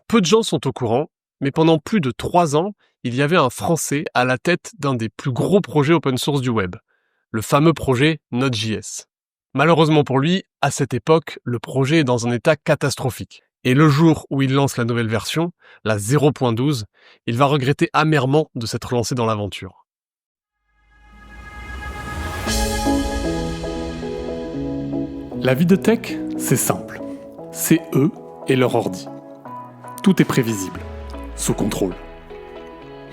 Peu de gens sont au courant, mais pendant plus de 3 ans, il y avait un Français à la tête d'un des plus gros projets open source du web, le fameux projet Node.js. Malheureusement pour lui, à cette époque, le projet est dans un état catastrophique. Et le jour où il lance la nouvelle version, la 0.12, il va regretter amèrement de s'être lancé dans l'aventure. La vie de tech, c'est simple. C'est eux et leur ordi. Tout est prévisible, sous contrôle.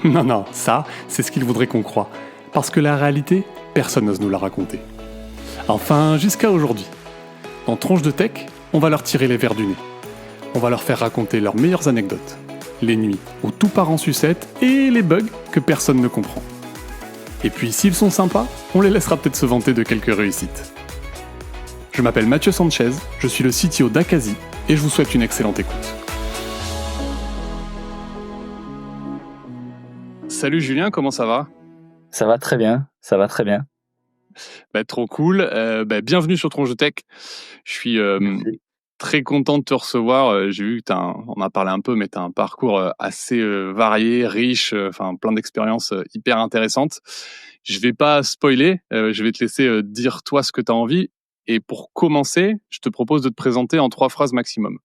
Non, ça, c'est ce qu'ils voudraient qu'on croie. Parce que la réalité, personne n'ose nous la raconter. Enfin, jusqu'à aujourd'hui. Dans Tronche de Tech, on va leur tirer les vers du nez. On va leur faire raconter leurs meilleures anecdotes. Les nuits où tout part en sucette et les bugs que personne ne comprend. Et puis, s'ils sont sympas, on les laissera peut-être se vanter de quelques réussites. Je m'appelle Mathieu Sanchez, je suis le CTO d'Akazi et je vous souhaite une excellente écoute. Salut Julien, comment ça va ? Ça va très bien, ça va très bien. Trop cool. Bienvenue sur Tronche de Tech. Je suis Merci. très content de te recevoir. J'ai vu que on a parlé un peu, mais tu as un parcours assez varié, riche, plein d'expériences hyper intéressantes. Je vais pas spoiler, je vais te laisser dire toi ce que tu as envie. Et pour commencer, je te propose de te présenter en 3 phrases maximum.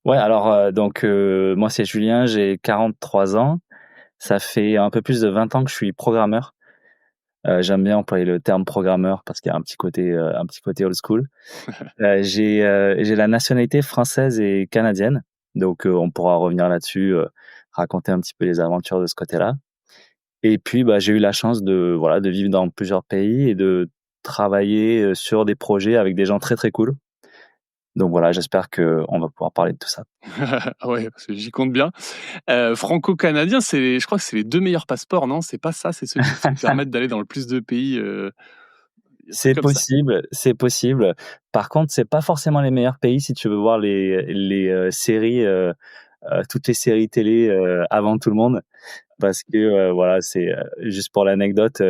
Ouais, alors moi c'est Julien, j'ai 43 ans. Ça fait un peu plus de 20 ans que je suis programmeur. J'aime bien employer le terme programmeur parce qu'il y a un petit côté old school. J'ai la nationalité française et canadienne, donc on pourra revenir là-dessus, raconter un petit peu les aventures de ce côté-là. Et puis j'ai eu la chance de vivre dans plusieurs pays et de travailler sur des projets avec des gens très très cool. Donc voilà, j'espère qu'on va pouvoir parler de tout ça. Ouais, parce que j'y compte bien. Franco-canadien, je crois que c'est les 2 meilleurs passeports, non ? C'est pas ça ? C'est ceux qui te permettent d'aller dans le plus de pays, un truc C'est comme ça. possible, c'est possible. Par contre, c'est pas forcément les meilleurs pays si tu veux voir les séries, toutes les séries télé avant tout le monde, parce que c'est juste pour l'anecdote.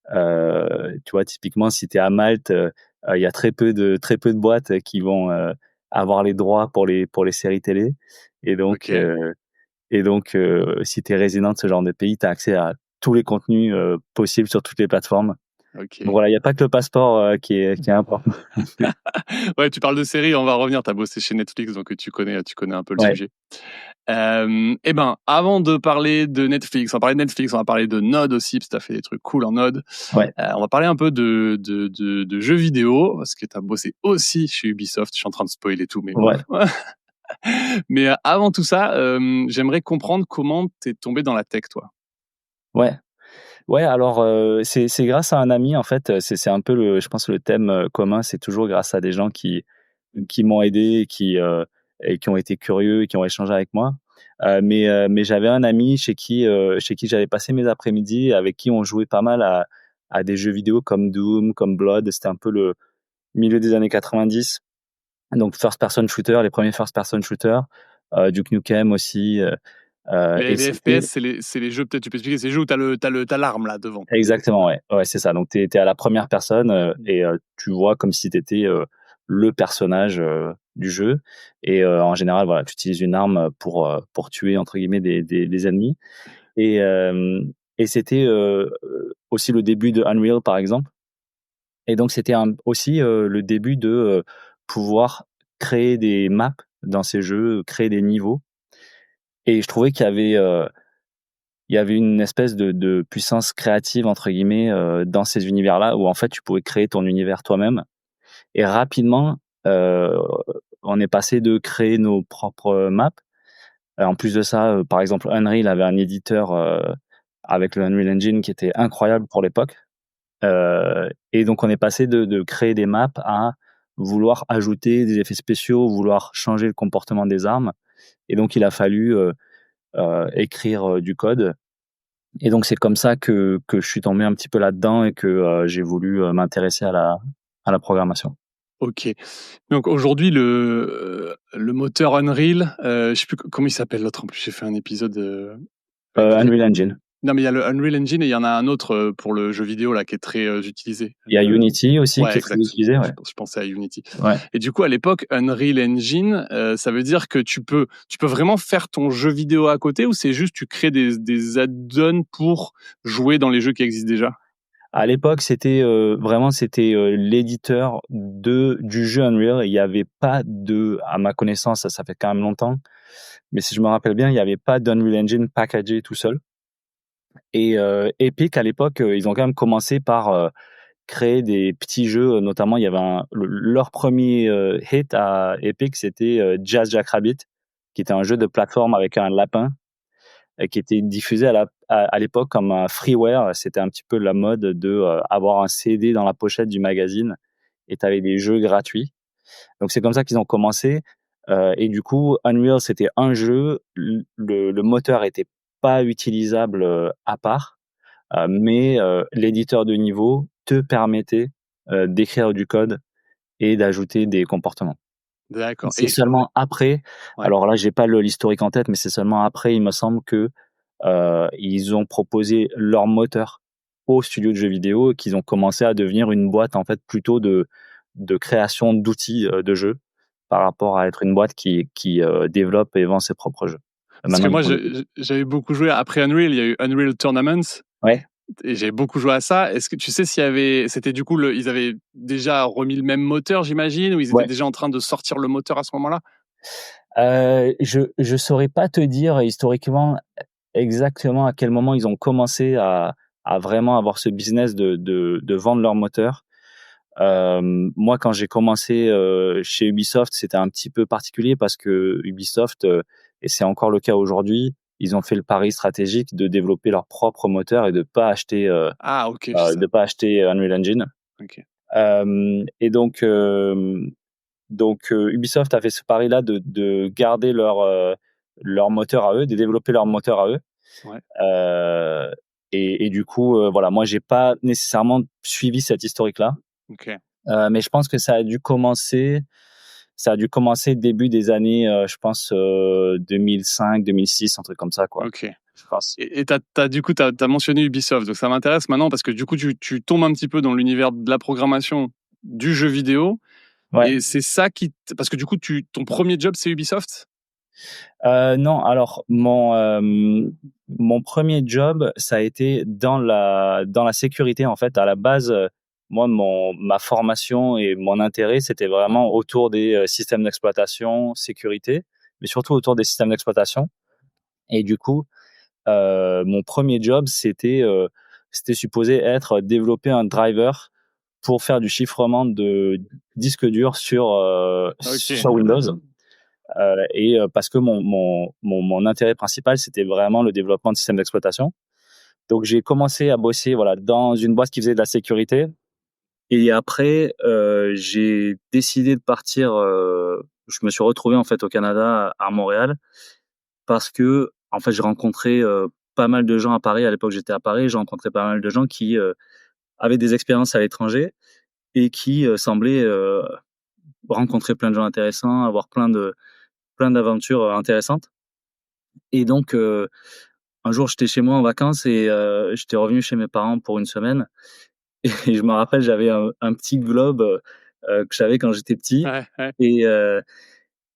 Tu vois, typiquement, si tu es à Malte, il y a très peu de boîtes qui vont avoir les droits pour les séries télé. Et donc, OK. si tu es résident de ce genre de pays, tu as accès à tous les contenus possibles sur toutes les plateformes. Donc OK. voilà, il n'y a pas que le passeport qui est important. Ouais, tu parles de séries, on va revenir. Tu as bossé chez Netflix, donc tu connais un peu le Ouais, sujet. Avant de parler de Netflix, on va parler de Node aussi, parce que tu as fait des trucs cool en Node. ouais. On va parler un peu de jeux vidéo, parce que tu as bossé aussi chez Ubisoft. Je suis en train de spoiler tout, mais Ouais, bref. Mais avant tout ça, j'aimerais comprendre comment tu es tombé dans la tech, toi. ouais. Ouais, alors c'est grâce à un ami en fait, c'est un peu je pense le thème commun, c'est toujours grâce à des gens qui m'ont aidé et qui ont été curieux et qui ont échangé avec moi. Mais j'avais un ami chez qui j'allais passer mes après-midi, avec qui on jouait pas mal à des jeux vidéo comme Doom, comme Blood. C'était un peu le milieu des années 90, donc first person shooter, les premiers first person shooters, Duke Nukem aussi, et Les c'était FPS, c'est les jeux, peut-être tu peux expliquer, c'est les jeux où t'as l'arme là devant. exactement, ouais. Ouais, c'est ça. Donc tu es à la première personne, et tu vois comme si tu étais le personnage du jeu. Et en général, voilà, tu utilises une arme pour tuer entre guillemets des ennemis. Et c'était aussi le début de Unreal, par exemple. Et donc c'était aussi le début de pouvoir créer des maps dans ces jeux, créer des niveaux. Et je trouvais qu'il y avait une espèce de puissance créative entre guillemets dans ces univers-là, où en fait tu pouvais créer ton univers toi-même. Et rapidement, heu, on est passé de créer nos propres maps. En plus de ça, par exemple, Unreal avait un éditeur avec le Unreal Engine qui était incroyable pour l'époque. Et donc on est passé de créer des maps à vouloir ajouter des effets spéciaux, vouloir changer le comportement des armes. Et donc il a fallu écrire du code. Et donc c'est comme ça que je suis tombé un petit peu là-dedans et que j'ai voulu m'intéresser à la programmation. OK. Donc aujourd'hui, le moteur Unreal, je sais plus comment il s'appelle l'autre en plus, j'ai fait un épisode avec Unreal Engine. Non, mais il y a le Unreal Engine et il y en a un autre pour le jeu vidéo là qui est très utilisé. Il y a Unity aussi qui Ouais, est très exact. utilisé. Ouais. Je pensais à Unity. Ouais. Et du coup, à l'époque, Unreal Engine, ça veut dire que tu peux vraiment faire ton jeu vidéo à côté, ou c'est juste tu crées des add-ons pour jouer dans les jeux qui existent déjà? À l'époque, c'était vraiment l'éditeur du jeu Unreal. Il n'y avait pas à ma connaissance, ça fait quand même longtemps, mais si je me rappelle bien, il n'y avait pas d'Unreal Engine packagé tout seul. Et Epic, à l'époque, ils ont quand même commencé par créer des petits jeux. Notamment, il y avait leur premier hit à Epic, c'était Jazz Jackrabbit, qui était un jeu de plateforme avec un lapin, qui était diffusé à l'époque comme un freeware. C'était un petit peu la mode de avoir un CD dans la pochette du magazine et tu avais des jeux gratuits. Donc c'est comme ça qu'ils ont commencé. Et du coup, Unreal, c'était un jeu. Le moteur était pas utilisable à part, mais l'éditeur de niveau te permettait d'écrire du code et d'ajouter des comportements. D'accord. C'est seulement après, Ouais. alors là, j'ai pas l'historique en tête, mais c'est seulement après, il me semble que ils ont proposé leur moteur aux studios de jeux vidéo et qu'ils ont commencé à devenir une boîte en fait plutôt de création d'outils de jeux par rapport à être une boîte qui développe et vend ses propres jeux. Parce que Maintenant, moi, j'avais beaucoup joué après Unreal. Il y a eu Unreal Tournaments. ouais. Et j'ai beaucoup joué à ça. Est-ce que tu sais s'il y avait, c'était du coup, ils avaient déjà remis le même moteur, j'imagine, ou ils étaient Ouais. déjà en train de sortir le moteur à ce moment-là? Je saurais pas te dire historiquement exactement à quel moment ils ont commencé à vraiment avoir ce business de vendre leur moteur. Moi, quand j'ai commencé chez Ubisoft, c'était un petit peu particulier parce que Ubisoft, et c'est encore le cas aujourd'hui, ils ont fait le pari stratégique de développer leur propre moteur et de pas acheter Ah, ok, Unreal Engine. ok. Et donc Ubisoft a fait ce pari-là de garder leur moteur à eux, de développer leur moteur à eux. Ouais. Et du coup, voilà, moi, j'ai pas nécessairement suivi cette historique-là. Ok. Mais je pense que ça a dû commencer début des années, je pense, 2005, 2006, un truc comme ça, quoi. Ok. Je pense. Et du coup, t'as mentionné Ubisoft, donc ça m'intéresse maintenant parce que du coup, tu tombes un petit peu dans l'univers de la programmation du jeu vidéo. Ouais. Et c'est ça parce que du coup, ton premier job, c'est Ubisoft? Non, alors mon premier job, ça a été dans la sécurité, en fait. À la base, moi, ma formation et mon intérêt, c'était vraiment autour des systèmes d'exploitation, sécurité, mais surtout autour des systèmes d'exploitation. Et du coup, mon premier job, c'était supposé être développer un driver pour faire du chiffrement de disques durs sur Windows. Et parce que mon intérêt principal, c'était vraiment le développement de systèmes d'exploitation. Donc j'ai commencé à bosser dans une boîte qui faisait de la sécurité. Et après, j'ai décidé de partir. Je me suis retrouvé en fait au Canada, à Montréal, parce que en fait j'ai rencontré pas mal de gens à Paris. À l'époque, j'étais à Paris. J'ai rencontré pas mal de gens qui avaient des expériences à l'étranger et qui semblaient rencontrer plein de gens intéressants, avoir plein d'aventures intéressantes. Et donc un jour, j'étais chez moi en vacances et j'étais revenu chez mes parents pour une semaine. Et je me rappelle, j'avais un petit globe que j'avais quand j'étais petit. Ouais, ouais.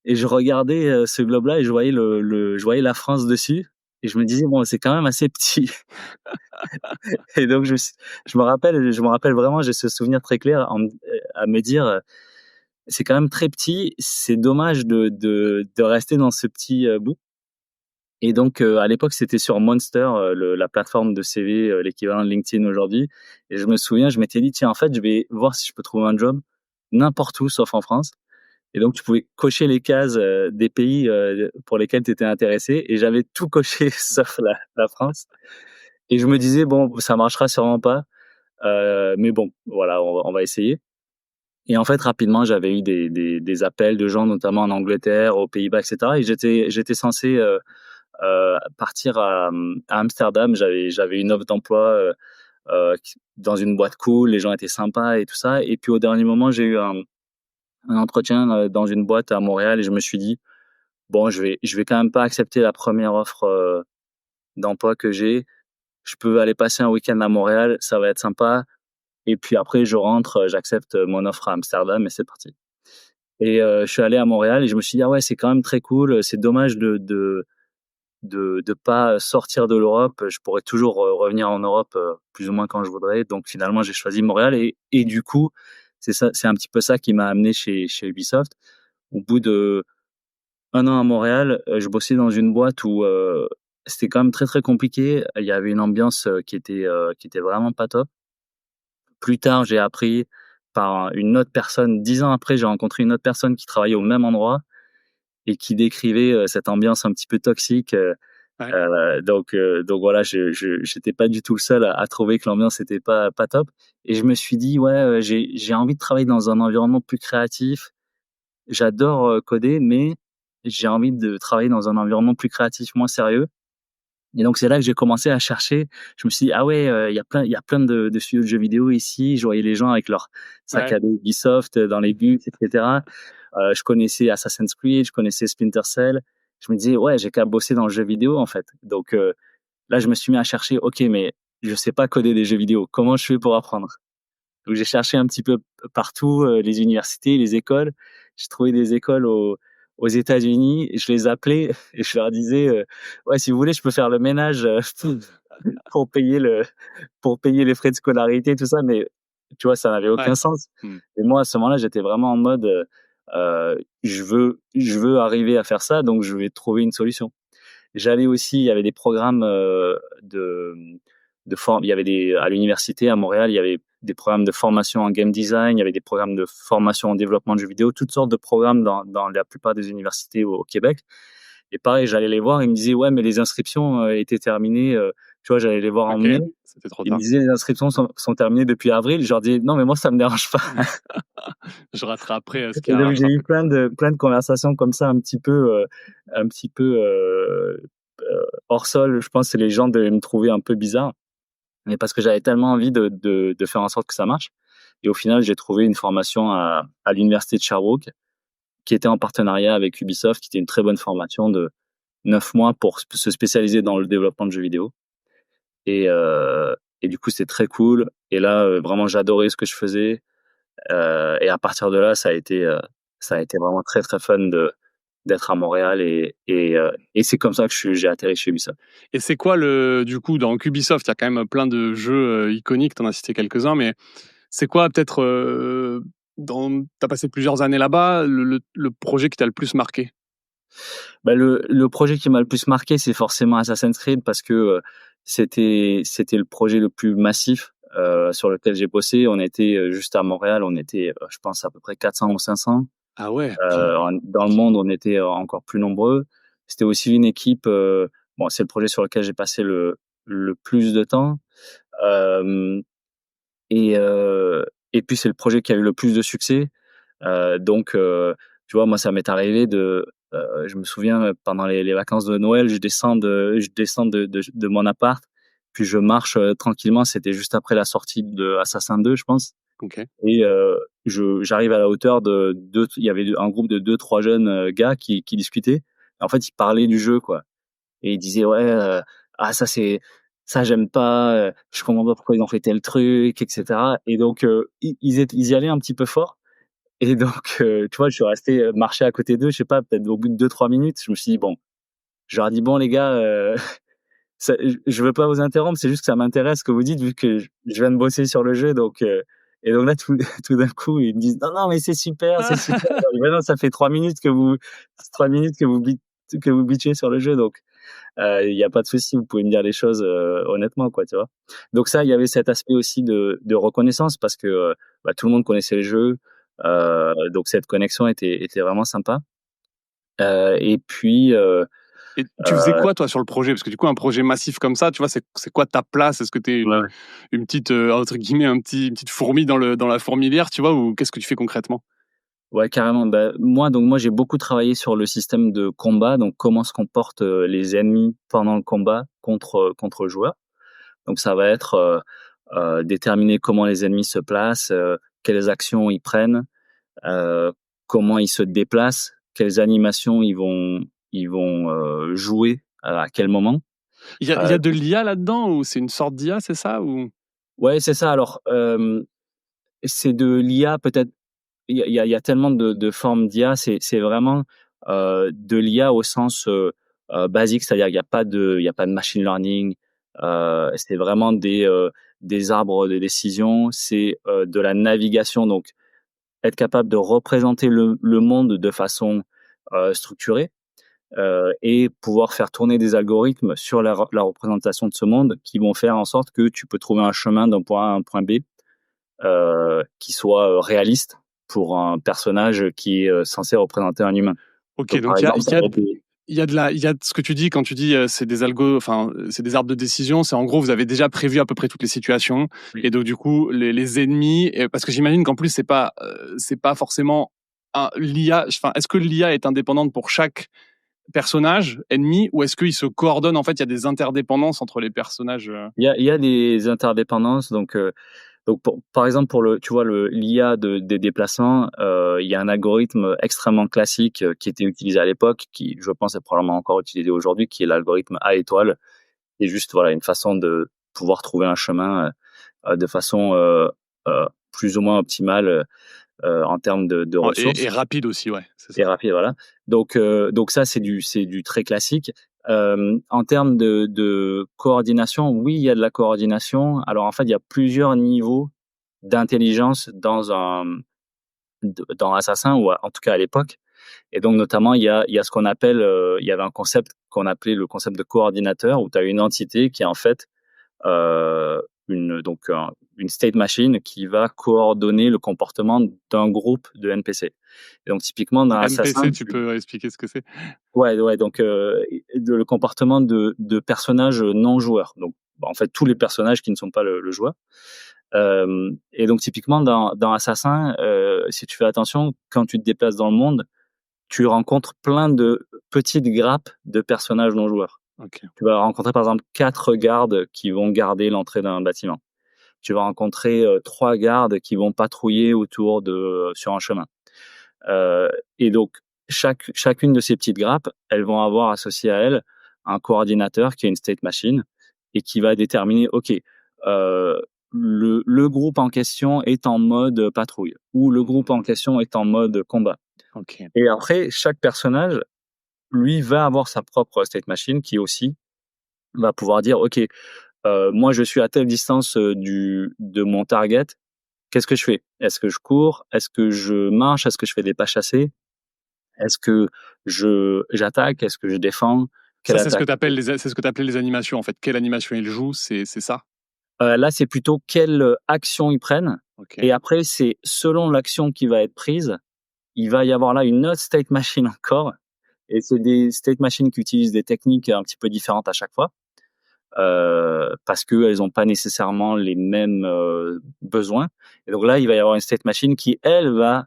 Et je regardais ce globe-là et je voyais je voyais la France dessus. Et je me disais, bon, c'est quand même assez petit. Et donc, je me rappelle vraiment, j'ai ce souvenir très clair à me dire, c'est quand même très petit. C'est dommage de rester dans ce petit bout. Et donc, à l'époque, c'était sur Monster, la plateforme de CV, l'équivalent de LinkedIn aujourd'hui. Et je me souviens, je m'étais dit, tiens, en fait, je vais voir si je peux trouver un job n'importe où, sauf en France. Et donc, tu pouvais cocher les cases des pays pour lesquels tu étais intéressé. Et j'avais tout coché sauf la France. Et je me disais, bon, ça marchera sûrement pas. Mais bon, voilà, on va essayer. Et en fait, rapidement, j'avais eu des appels de gens, notamment en Angleterre, aux Pays-Bas, etc. Et j'étais censé partir à Amsterdam. J'avais une offre d'emploi dans une boîte cool, les gens étaient sympas et tout ça. Et puis au dernier moment, j'ai eu un entretien dans une boîte à Montréal et je me suis dit, bon, je vais quand même pas accepter la première offre d'emploi que j'ai. je peux aller passer un week-end à Montréal, ça va être sympa. Et puis après, je rentre, j'accepte mon offre à Amsterdam et c'est parti. Et je suis allé à Montréal et je me suis dit: «Ah ouais, c'est quand même très cool, c'est dommage de pas sortir de l'Europe. Je pourrais toujours, revenir en Europe, plus ou moins quand je voudrais». Donc finalement, j'ai choisi Montréal et du coup, c'est un petit peu ça qui m'a amené chez Ubisoft. Au bout de 1 an à Montréal, je bossais dans une boîte où, c'était quand même très, très compliqué. Il y avait une ambiance, qui était vraiment pas top. Plus tard, j'ai appris par une autre personne, 10 ans après, j'ai rencontré une autre personne qui travaillait au même endroit et qui décrivait, cette ambiance un petit peu toxique, Ouais. donc voilà, j'étais pas du tout le seul à trouver que l'ambiance était pas top et je me suis dit: «Ouais, j'ai envie de travailler dans un environnement plus créatif. J'adore, coder, mais j'ai envie de travailler dans un environnement plus créatif, moins sérieux». Et donc c'est là que j'ai commencé à chercher. Je me suis dit: «Ah ouais, il y a plein de studios de jeux vidéo ici». Je voyais les gens avec leurs sacs Ouais. à dos Ubisoft, dans les bus et cetera. Je connaissais Assassin's Creed, je connaissais Splinter Cell. Je me disais: «Ouais, j'ai qu'à bosser dans le jeu vidéo, en fait». Donc là, je me suis mis à chercher: «OK, mais je sais pas coder des jeux vidéo. Comment je fais pour apprendre?» Donc j'ai cherché un petit peu partout, les universités, les écoles. J'ai trouvé des écoles aux États-Unis et je les appelais et je leur disais, «Ouais, si vous voulez, je peux faire le ménage, pour payer le pour payer les frais de scolarité, tout ça». Mais tu vois, ça n'avait Ouais. aucun sens. Mmh. Et moi, à ce moment-là, j'étais vraiment en mode, je veux arriver à faire ça, donc je vais trouver une solution. J'allais aussi, il y avait des programmes, il y avait à l'université à Montréal, il y avait des programmes de formation en game design, il y avait des programmes de formation en développement de jeux vidéo, toutes sortes de programmes dans la plupart des universités au Québec. Et pareil, j'allais les voir, ils me disaient: «Ouais, mais les inscriptions, étaient terminées», tu vois? J'allais les voir en OK, mai, c'était trop ils me tard. disaient: «Les inscriptions sont terminées depuis avril». Je leur dis: «Non, mais moi ça me dérange pas». Je rattraperai, ce qui Et est à donc j'ai eu rattraper, quoi. plein de conversations comme ça un petit peu, hors sol. Je pense que les gens devaient me trouver un peu bizarre, mais parce que j'avais tellement envie de faire en sorte que ça marche. Et au final, j'ai trouvé une formation à l'université de Sherbrooke, qui était en partenariat avec Ubisoft, qui était une très bonne formation de 9 mois pour se spécialiser dans le développement de jeux vidéo. Et du coup, c'était très cool. Et là, vraiment, j'adorais ce que je faisais. Et à partir de là, ça a été vraiment très, très fun d'être à Montréal et c'est comme ça que j'ai atterri chez Ubisoft. Et c'est quoi du coup, dans Ubisoft, il y a quand même plein de jeux, iconiques, tu en as cité quelques-uns, mais c'est quoi peut-être, tu as passé plusieurs années là-bas, le projet qui t'a le plus marqué? Bah, le projet qui m'a le plus marqué, c'est forcément Assassin's Creed parce que, c'était le projet le plus massif, sur lequel j'ai bossé. On était, juste à Montréal, on était, je pense à peu près 400 ou 500. Ah ouais! Dans le monde, on était, encore plus nombreux. C'était aussi une équipe, bon, c'est le projet sur lequel j'ai passé le plus de temps. Hem et heu et puis c'est le projet qui a eu le plus de succès. Donc tu vois, moi, ça m'est arrivé je me souviens, pendant les vacances de Noël, je descends de mon appart, puis je marche, tranquillement. C'était juste après la sortie de Assassin 2, je pense. OK. Et j'arrive à la hauteur il y avait un groupe de deux trois jeunes, gars qui discutaient. En fait, ils parlaient du jeu, quoi. Et ils disaient: «Ouais, ah ça j'aime pas, je comprends pas pourquoi ils ont fait tel truc» et cetera. Et donc ils y allaient un petit peu fort. Et donc tu vois, je suis resté, marcher à côté d'eux, je sais pas, peut-être au bout de 2 3 minutes, je me suis dit: «Bon», je leur ai dit: «Bon les gars, ça je veux pas vous interrompre, c'est juste que ça m'intéresse ce que vous dites vu que je viens de bosser sur le jeu». Donc et donc là tout tout d'un coup, ils me disent: «Non, non, mais c'est super, c'est super». Je leur dis: «Mais non, ça fait 3 minutes que vous 3 minutes que vous bitchez sur le jeu, donc il y a pas de souci, vous pouvez me dire les choses, honnêtement, quoi», tu vois? Donc ça, il y avait cet aspect aussi de reconnaissance parce que, bah, tout le monde connaissait le jeu, donc cette connexion était vraiment sympa. Et puis, Et tu faisais quoi toi sur le projet? Parce que du coup un projet massif comme ça, tu vois, c'est quoi ta place? Est-ce que tu es ouais, ouais. une petite, entre guillemets, une petite fourmi dans la fourmilière, tu vois? Ou qu'est-ce que tu fais concrètement? Ouais, carrément. Bah, moi, j'ai beaucoup travaillé sur le système de combat, donc comment se comportent, les ennemis pendant le combat contre le joueur. Donc ça va être, déterminer comment les ennemis se placent, quelles actions ils prennent, heu, comment ils se déplacent, quelles animations ils vont jouer, à quel moment. Il y a de l'IA là-dedans ou c'est une sorte d'IA, c'est ça ou... Ouais, c'est ça. Alors, c'est de l'IA peut-être. Il y a tellement de formes d'IA. C'est vraiment de l'IA au sens basique, c'est-à-dire il y a pas de machine learning. C'est vraiment des arbres de décision. C'est de la navigation, donc être capable de représenter le monde de façon structurée. Et pouvoir faire tourner des algorithmes sur la représentation de ce monde qui vont faire en sorte que tu peux trouver un chemin d'un point A à un point B qui soit réaliste pour un personnage qui est censé représenter un humain. Ok, Donc, par donc exemple, ça va être il y a ce que tu dis quand tu dis c'est des c'est des arbres de décision. C'est en gros vous avez déjà prévu à peu près toutes les situations Oui. et donc du coup les ennemis parce que j'imagine qu'en plus c'est pas forcément l'IA. Enfin, est-ce que l'IA est indépendante pour chaque personnage ennemi ou est-ce qu'ils se coordonnent en fait? Il y a des interdépendances entre les personnages. il y a des interdépendances. Donc par exemple, tu vois, l'IA des déplacements, il y a un algorithme extrêmement classique qui était utilisé à l'époque, qui, je pense, est probablement encore utilisé aujourd'hui, qui est l'algorithme A étoile. C'est juste, voilà, une façon de pouvoir trouver un chemin de façon plus ou moins optimale en termes de ressources. Et rapide aussi, ouais, c'est Et ça. rapide, voilà. Donc ça, c'est du très classique. En termes de coordination, oui, il y a de la coordination. Alors en fait, il y a plusieurs niveaux d'intelligence dans Assassin, ou en tout cas à l'époque. Et donc notamment, il y a ce qu'on appelle, il y avait un concept qu'on appelait le concept de coordinateur, où tu as une entité qui est en fait euh, une state machine qui va coordonner le comportement d'un groupe de NPC. Et donc typiquement dans Assassin, NPC, tu peux expliquer ce que c'est? ouais, donc le comportement de personnages non joueurs. Donc en fait tous les personnages qui ne sont pas le joueur. Et donc typiquement dans Assassin, si tu fais attention, quand tu te déplaces dans le monde, tu rencontres plein de petites grappes de personnages non joueurs. Ok. Tu vas rencontrer par exemple 4 gardes qui vont garder l'entrée d'un bâtiment. Tu vas rencontrer 3 gardes qui vont patrouiller sur un chemin. Euh, et donc chacune de ces petites grappes, elles vont avoir associé à elles un coordinateur qui est une state machine et qui va déterminer, ok, euh, le groupe en question est en mode patrouille ou le groupe en question est en mode combat. Ok. Et après, chaque personnage, lui, va avoir sa propre state machine qui aussi va pouvoir dire, ok, moi je suis à telle distance de mon target, qu'est-ce que je fais? Est-ce que je cours? Est-ce que je marche? Est-ce que je fais des pas chassés? Est-ce que j'attaque? Est-ce que je défends? Ça, Quelle c'est ce que attaque? c'est ce que t'appelais les animations en fait. Quelle animation ils jouent, c'est ça? Là, c'est plutôt quelle action ils prennent. Ok. Et après, c'est selon l'action qui va être prise, il va y avoir là une autre state machine encore. Et c'est des state machines qui utilisent des techniques un petit peu différentes à chaque fois. Parce qu'elles n'ont pas nécessairement les mêmes besoins. Et donc là, il va y avoir une state machine qui, elle, va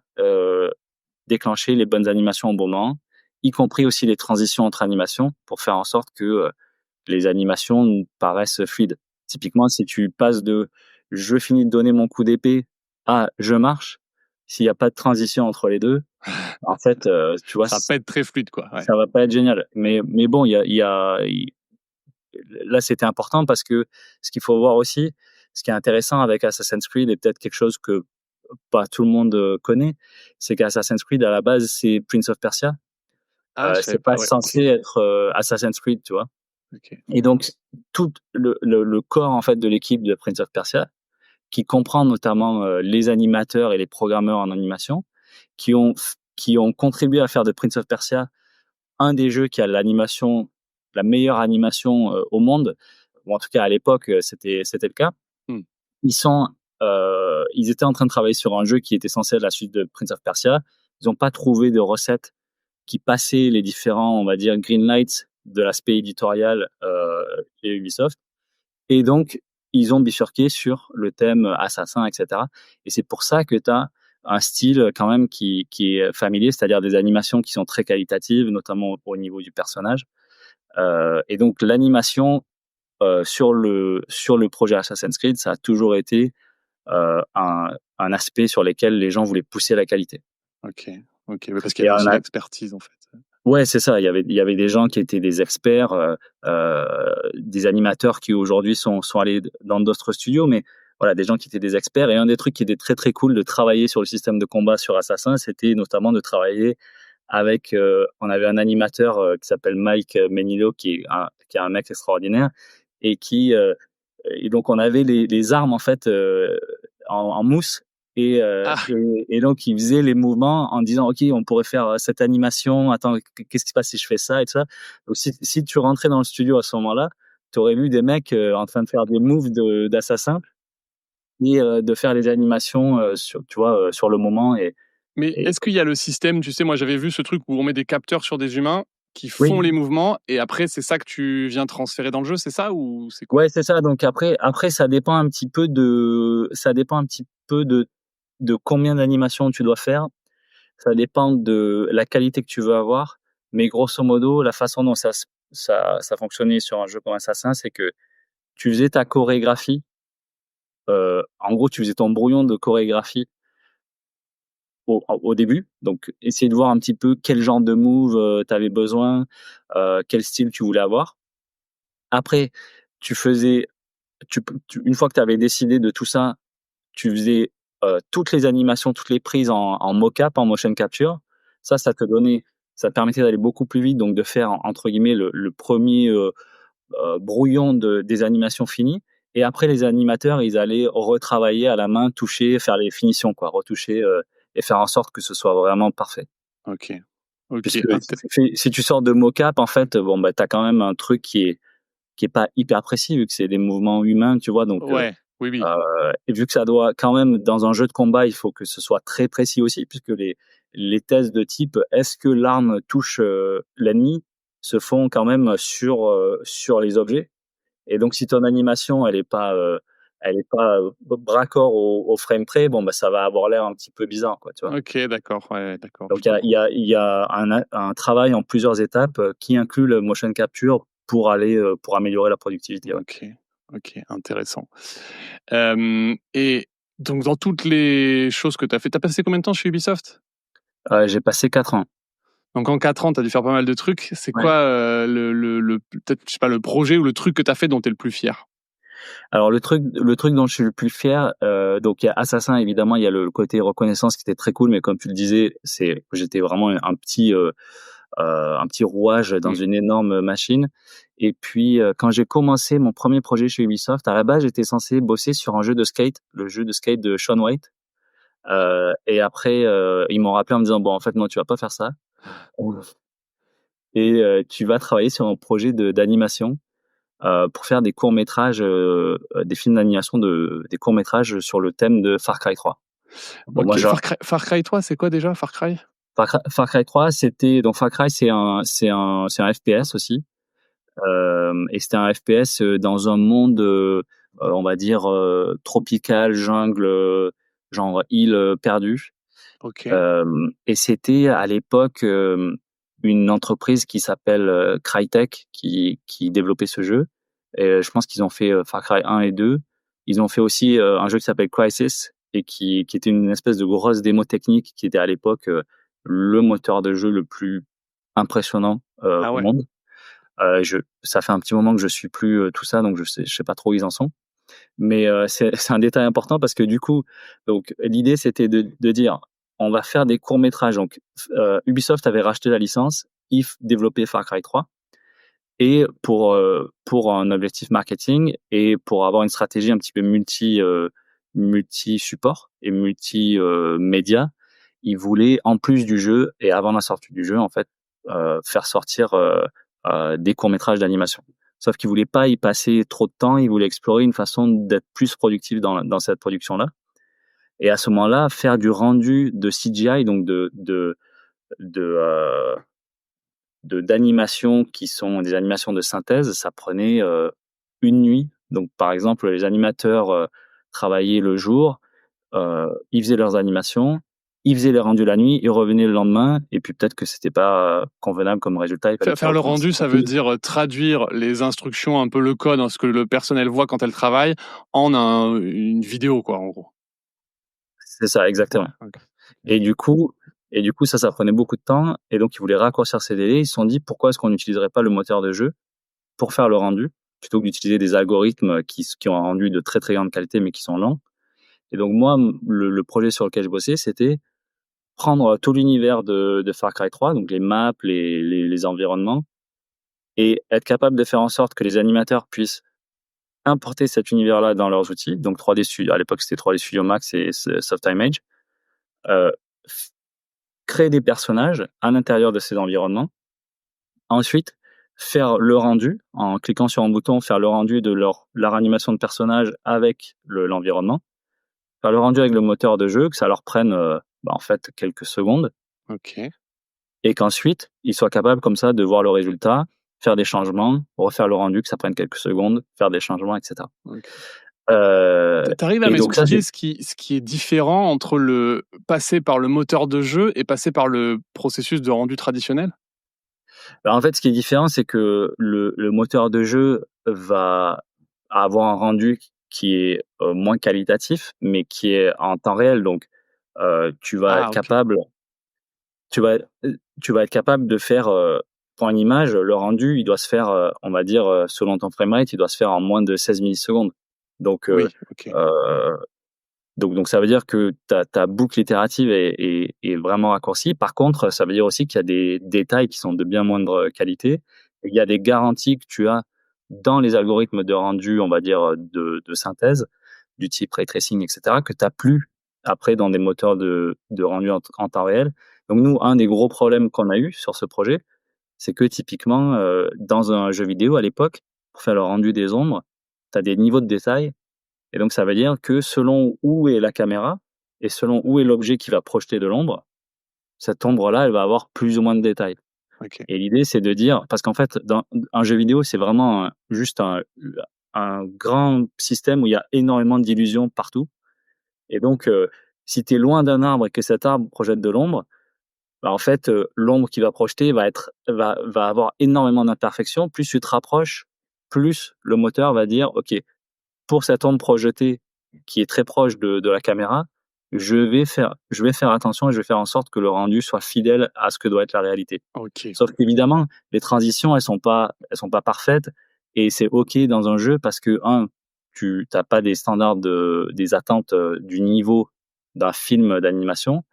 déclencher les bonnes animations au bon moment, y compris aussi les transitions entre animations, pour faire en sorte que les animations nous paraissent fluides. Typiquement, si tu passes de je finis de donner mon coup d'épée à je marche, s'il n'y a pas de transition entre les deux, en fait, tu vois, Ça va pas être très fluide, quoi. Ouais. ça va pas être génial. Mais bon, là, c'était important parce que ce qu'il faut voir aussi, ce qui est intéressant avec Assassin's Creed, et peut-être quelque chose que pas tout le monde connaît, c'est qu'Assassin's Creed, à la base, c'est Prince of Persia. Ah, je savais C'est pas pas. Ouais. Ok. censé être Assassin's Creed, tu vois. Ok. Et donc, tout le corps, en fait, de l'équipe de Prince of Persia, qui comprend notamment les animateurs et les programmeurs en animation, qui ont contribué à faire de Prince of Persia un des jeux qui a la meilleure animation au monde, ou en tout cas à l'époque, c'était le cas. Hmm. Ils étaient en train de travailler sur un jeu qui était censé être la suite de Prince of Persia. Ils n'ont pas trouvé de recette qui passait les différents, on va dire, green lights de l'aspect éditorial chez Ubisoft. Et donc, ils ont bifurqué sur le thème assassin, etc. Et c'est pour ça que tu as un style quand même qui est familier, c'est-à-dire des animations qui sont très qualitatives, notamment au niveau du personnage. Et donc, l'animation sur le projet Assassin's Creed, ça a toujours été un aspect sur lequel les gens voulaient pousser la qualité. Ok. Ok. Parce qu'il y Et avait aussi l'expertise, en fait. Ouais, c'est ça. Il y avait des gens qui étaient des experts, des animateurs qui aujourd'hui sont allés dans d'autres studios, mais voilà, des gens qui étaient des experts. Et un des trucs qui était très, très cool de travailler sur le système de combat sur Assassin, c'était notamment de travailler avec, on avait un animateur, qui s'appelle Mike Menilo, qui est un mec extraordinaire et et donc on avait les armes en fait, en mousse Ah, et donc il faisait les mouvements en disant: «OK, on pourrait faire, cette animation. Attends, qu'est-ce qui se passe si je fais ça?» et tout ça. Donc si tu rentrais dans le studio à ce moment-là, tu aurais vu des mecs, en train de faire des moves d'assassins et de faire les animations, sur tu vois, sur le moment mais et est-ce qu'il y a le système, tu sais, moi j'avais vu ce truc où on met des capteurs sur des humains qui font oui. les mouvements et après c'est ça que tu viens transférer dans le jeu, c'est ça ou c'est quoi? Ouais, c'est ça. Donc après, ça dépend un petit peu de combien d'animations tu dois faire. Ça dépend de la qualité que tu veux avoir. Mais grosso modo, la façon dont ça fonctionnait sur un jeu comme Assassin, c'est que tu faisais ta chorégraphie. En gros, tu faisais ton brouillon de chorégraphie au début. Donc, essayer de voir un petit peu quel genre de move tu avais besoin, quel style tu voulais avoir. Après, tu faisais, une fois que tu avais décidé de tout ça, tu faisais, toutes les animations, toutes les prises en mocap, en motion capture. Ça te permettait d'aller beaucoup plus vite, donc de faire entre guillemets «le 1er, brouillon des animations finies» et après les animateurs, ils allaient retravailler à la main, toucher, faire les finitions quoi, retoucher, et faire en sorte que ce soit vraiment parfait. OK. OK, Puisque si tu sors de mocap, en fait, bon, bah, tu as quand même un truc qui est pas hyper précis vu que c'est des mouvements humains, tu vois? Donc ouais, oui, oui. et vu que ça doit quand même dans un jeu de combat, il faut que ce soit très précis aussi puisque les tests de type est-ce que l'arme touche, l'ennemi se font quand même sur les objets et donc si ton animation elle est pas raccord au frame près, bon, bah, ça va avoir l'air un petit peu bizarre quoi, tu vois? OK, d'accord, ouais, d'accord, je Donc comprends. il y a un travail en plusieurs étapes, qui inclut le motion capture pour améliorer la productivité, ouais. OK, OK, intéressant. Et donc dans toutes les choses que tu as fait, tu as passé combien de temps chez Ubisoft? J'ai passé 4 ans. Donc en 4 ans, tu as dû faire pas mal de trucs. C'est Ouais. quoi, le peut-être, je sais pas, le projet ou le truc que tu as fait dont tu es le plus fier? Alors le truc dont je suis le plus fier, donc il y a Assassin évidemment, il y a le côté reconnaissance qui était très cool, mais comme tu le disais, j'étais vraiment un petit rouage dans Mmh. une énorme machine. Et puis, quand j'ai commencé mon premier projet chez Ubisoft, à la base, j'étais censé bosser sur un jeu de skate, le jeu de skate de Shaun White. Et après, ils m'ont rappelé en me disant: «Bon, en fait, non, tu vas pas faire ça et tu vas travailler sur un projet d'animation, pour faire des courts-métrages, des films d'animation des courts-métrages sur le thème de Far Cry 3». Bon, moi, OK, genre Far Cry 3, c'est quoi déjà Far Cry? Far Cry 3, c'était donc Far Cry, c'est un FPS aussi, et c'était un FPS, dans un monde, on va dire, tropical, jungle, genre île, perdue. OK. Et c'était à l'époque, une entreprise qui s'appelle, Crytek qui développait ce jeu et je pense qu'ils ont fait, Far Cry 1 et 2. Ils ont fait aussi, un jeu qui s'appelle Crysis et qui était une espèce de grosse démo technique qui était à l'époque, le moteur de jeu le plus impressionnant, Ah au ouais. monde. Je Ça fait un petit moment que je suis plus, tout ça, donc je sais pas trop où ils en sont. Mais c'est un détail important parce que du coup, donc l'idée c'était de dire: «On va faire des courts métrages». Donc Ubisoft avait racheté la licence, If développait Far Cry 3 et pour un objectif marketing et pour avoir une stratégie un petit peu multi-support et média, ils voulaient en plus du jeu et avant la sortie du jeu en fait, faire sortir, des courts métrages d'animation. Sauf qu'ils voulaient pas y passer trop de temps, ils voulaient explorer une façon d'être plus productif dans cette production-là et à ce moment-là, faire du rendu de CGI donc de, heu d'animations qui sont des animations de synthèse, ça prenait, une nuit. Donc par exemple, les animateurs, travaillaient le jour, ils faisaient leurs animations, ils faisaient les rendus la nuit, ils revenaient le lendemain et puis peut-être que c'était pas, convenable comme résultat, il fallait Faire qu'ils le recommencent. rendu, ça veut dire, traduire les instructions, un peu le code, hein, ce que le personnel voit quand elle travaille, en une vidéo quoi, en gros. C'est ça, Ouais, exactement. OK. Et du coup Et du coup, ça prenait beaucoup de temps. Et donc, ils voulaient raccourcir ces délais. Ils se sont dit, pourquoi est-ce qu'on n'utiliserait pas le moteur de jeu pour faire le rendu, plutôt que d'utiliser des algorithmes qui ont un rendu de très, très grande qualité, mais qui sont lents. Et donc, moi, le projet sur lequel je bossais, c'était prendre tout l'univers de Far Cry 3, donc les maps, les environnements, et être capable de faire en sorte que les animateurs puissent importer cet univers-là dans leurs outils. Donc 3D Studio, à l'époque c'était 3D Studio Max et Softimage. Euh, Créer des personnages à l'intérieur de ces environnements. Ensuite, faire le rendu, en cliquant sur un bouton, faire le rendu de leur animation de personnage avec l'environnement. Faire le rendu avec le moteur de jeu, que ça leur prenne en fait quelques secondes. Ok. Et qu'ensuite, ils soient capables comme ça de voir le résultat, faire des changements, refaire le rendu, que ça prenne quelques secondes, faire des changements, etc. Ok. Euh, T'arrives à et donc ça, m'expliquer ce qui est différent entre le passer par le moteur de jeu et passer par le processus de rendu traditionnel? en fait, ce qui est différent, c'est que le moteur de jeu va avoir un rendu qui est moins qualitatif, mais qui est en temps réel. Donc, tu vas être Ah, ok. capable, tu vas, tu vas être capable de faire pour une image, le rendu, il doit se faire, on va dire, selon ton framerate, il doit se faire en moins de 16 millisecondes. Donc, Oui, ok. euh, donc ça veut dire que ta boucle itérative est vraiment raccourcie. Par contre, ça veut dire aussi qu'il y a des détails qui sont de bien moindre qualité. Il y a des garanties que tu as dans les algorithmes de rendu, on va dire, de synthèse, du type ray tracing, etc., que tu n'as plus après dans des moteurs de rendu en temps réel. Donc nous, un des gros problèmes qu'on a eu sur ce projet, c'est que typiquement, dans un jeu vidéo à l'époque, pour faire le rendu des ombres, tu as des niveaux de détail et donc, ça veut dire que selon où est la caméra et selon où est l'objet qui va projeter de l'ombre, cette ombre-là, elle va avoir plus ou moins de détails. Ok. Et l'idée, c'est de dire, parce qu'en fait, dans un jeu vidéo, c'est vraiment juste un grand système où il y a énormément d'illusions partout. Et donc, si tu es loin d'un arbre et que cet arbre projette de l'ombre, bah, en fait, l'ombre qui va projeter va avoir énormément d'imperfections. Plus tu te rapproches, plus le moteur va dire, OK, pour cette ombre projetée qui est très proche de la caméra, je vais faire attention et je vais faire en sorte que le rendu soit fidèle à ce que doit être la réalité. Ok. Sauf qu'évidemment, les transitions, elles sont pas parfaites et c'est OK dans un jeu parce que, tu n'as pas des standards des attentes du niveau d'un film d'animation.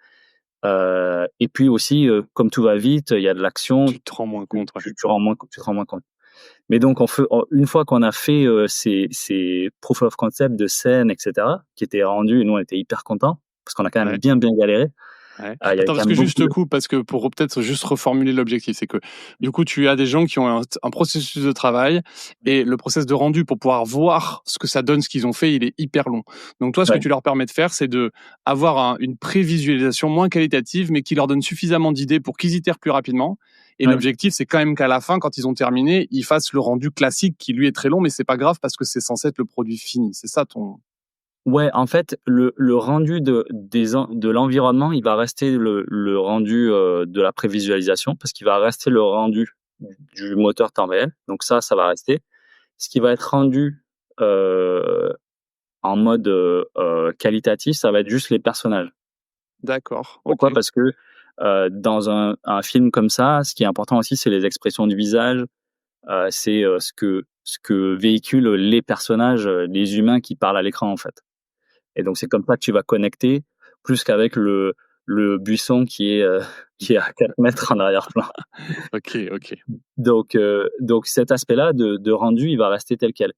Et puis aussi, comme tout va vite, il y a de l'action, Tu te rends moins compte, ouais. tu te rends moins compte. Mais donc, une fois qu'on a fait ces proof of concept de scène, etc., qui étaient rendus, et nous, on était hyper contents, parce qu'on a quand même Ouais. bien, bien galéré. Ouais. Il y avait Attends, quand parce même que juste beaucoup te de... coupe, parce que pour peut-être juste reformuler l'objectif, c'est que du coup, tu as des gens qui ont un processus de travail et le process de rendu pour pouvoir voir ce que ça donne, ce qu'ils ont fait, il est hyper long. Donc toi, ce que Ouais, tu leur permets de faire, c'est de avoir une prévisualisation moins qualitative, mais qui leur donne suffisamment d'idées pour qu'ils itèrent plus rapidement. Et ouais. l'objectif, c'est quand même qu'à la fin, quand ils ont terminé, ils fassent le rendu classique qui lui est très long, mais c'est pas grave parce que c'est censé être le produit fini. C'est ça ton... Ouais, en fait, le rendu de l'environnement, il va rester le rendu de la prévisualisation, parce qu'il va rester le rendu du moteur temps réel. Donc ça va rester. Ce qui va être rendu euh, en mode qualitatif, ça va être juste les personnages. D'accord. Ok. Pourquoi? Parce que dans un film comme ça, ce qui est important aussi, c'est les expressions du visage, c'est ce que véhiculent les personnages, les humains qui parlent à l'écran en fait. Et donc c'est comme ça que tu vas connecter, plus qu'avec le buisson qui est qui est à 4 mètres en arrière-plan. Ok. Ok. Donc cet aspect-là de rendu, il va rester tel quel.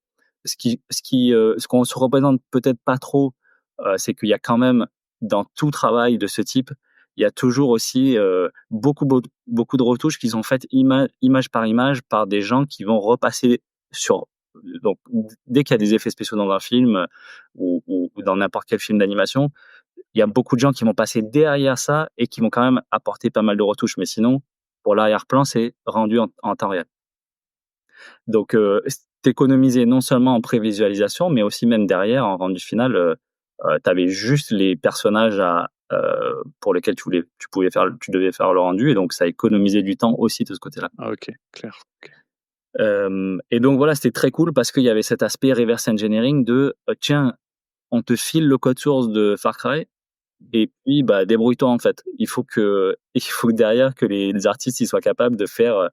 Ce qu'on se représente peut-être pas trop, c'est qu'il y a quand même dans tout travail de ce type, il y a toujours aussi beaucoup de retouches qui sont faites image par image par des gens qui vont repasser sur. Donc dès qu'il y a des effets spéciaux dans un film ou dans n'importe quel film d'animation, il y a beaucoup de gens qui vont passer derrière ça et qui vont quand même apporter pas mal de retouches. Mais sinon, pour l'arrière-plan, c'est rendu en temps réel. Donc, t'économisais non seulement en prévisualisation, mais aussi même derrière, en rendu final, tu avais juste les personnages pour lesquels tu devais faire le rendu, et donc ça économisait du temps aussi de ce côté-là. Ah, ok. Clair. Ok. Et donc voilà, c'était très cool parce qu'il y avait cet aspect reverse engineering de tiens, on te file le code source de Far Cry, Et puis, bah, débrouille-toi, en fait. Il faut que derrière que les artistes, ils soient capables de faire,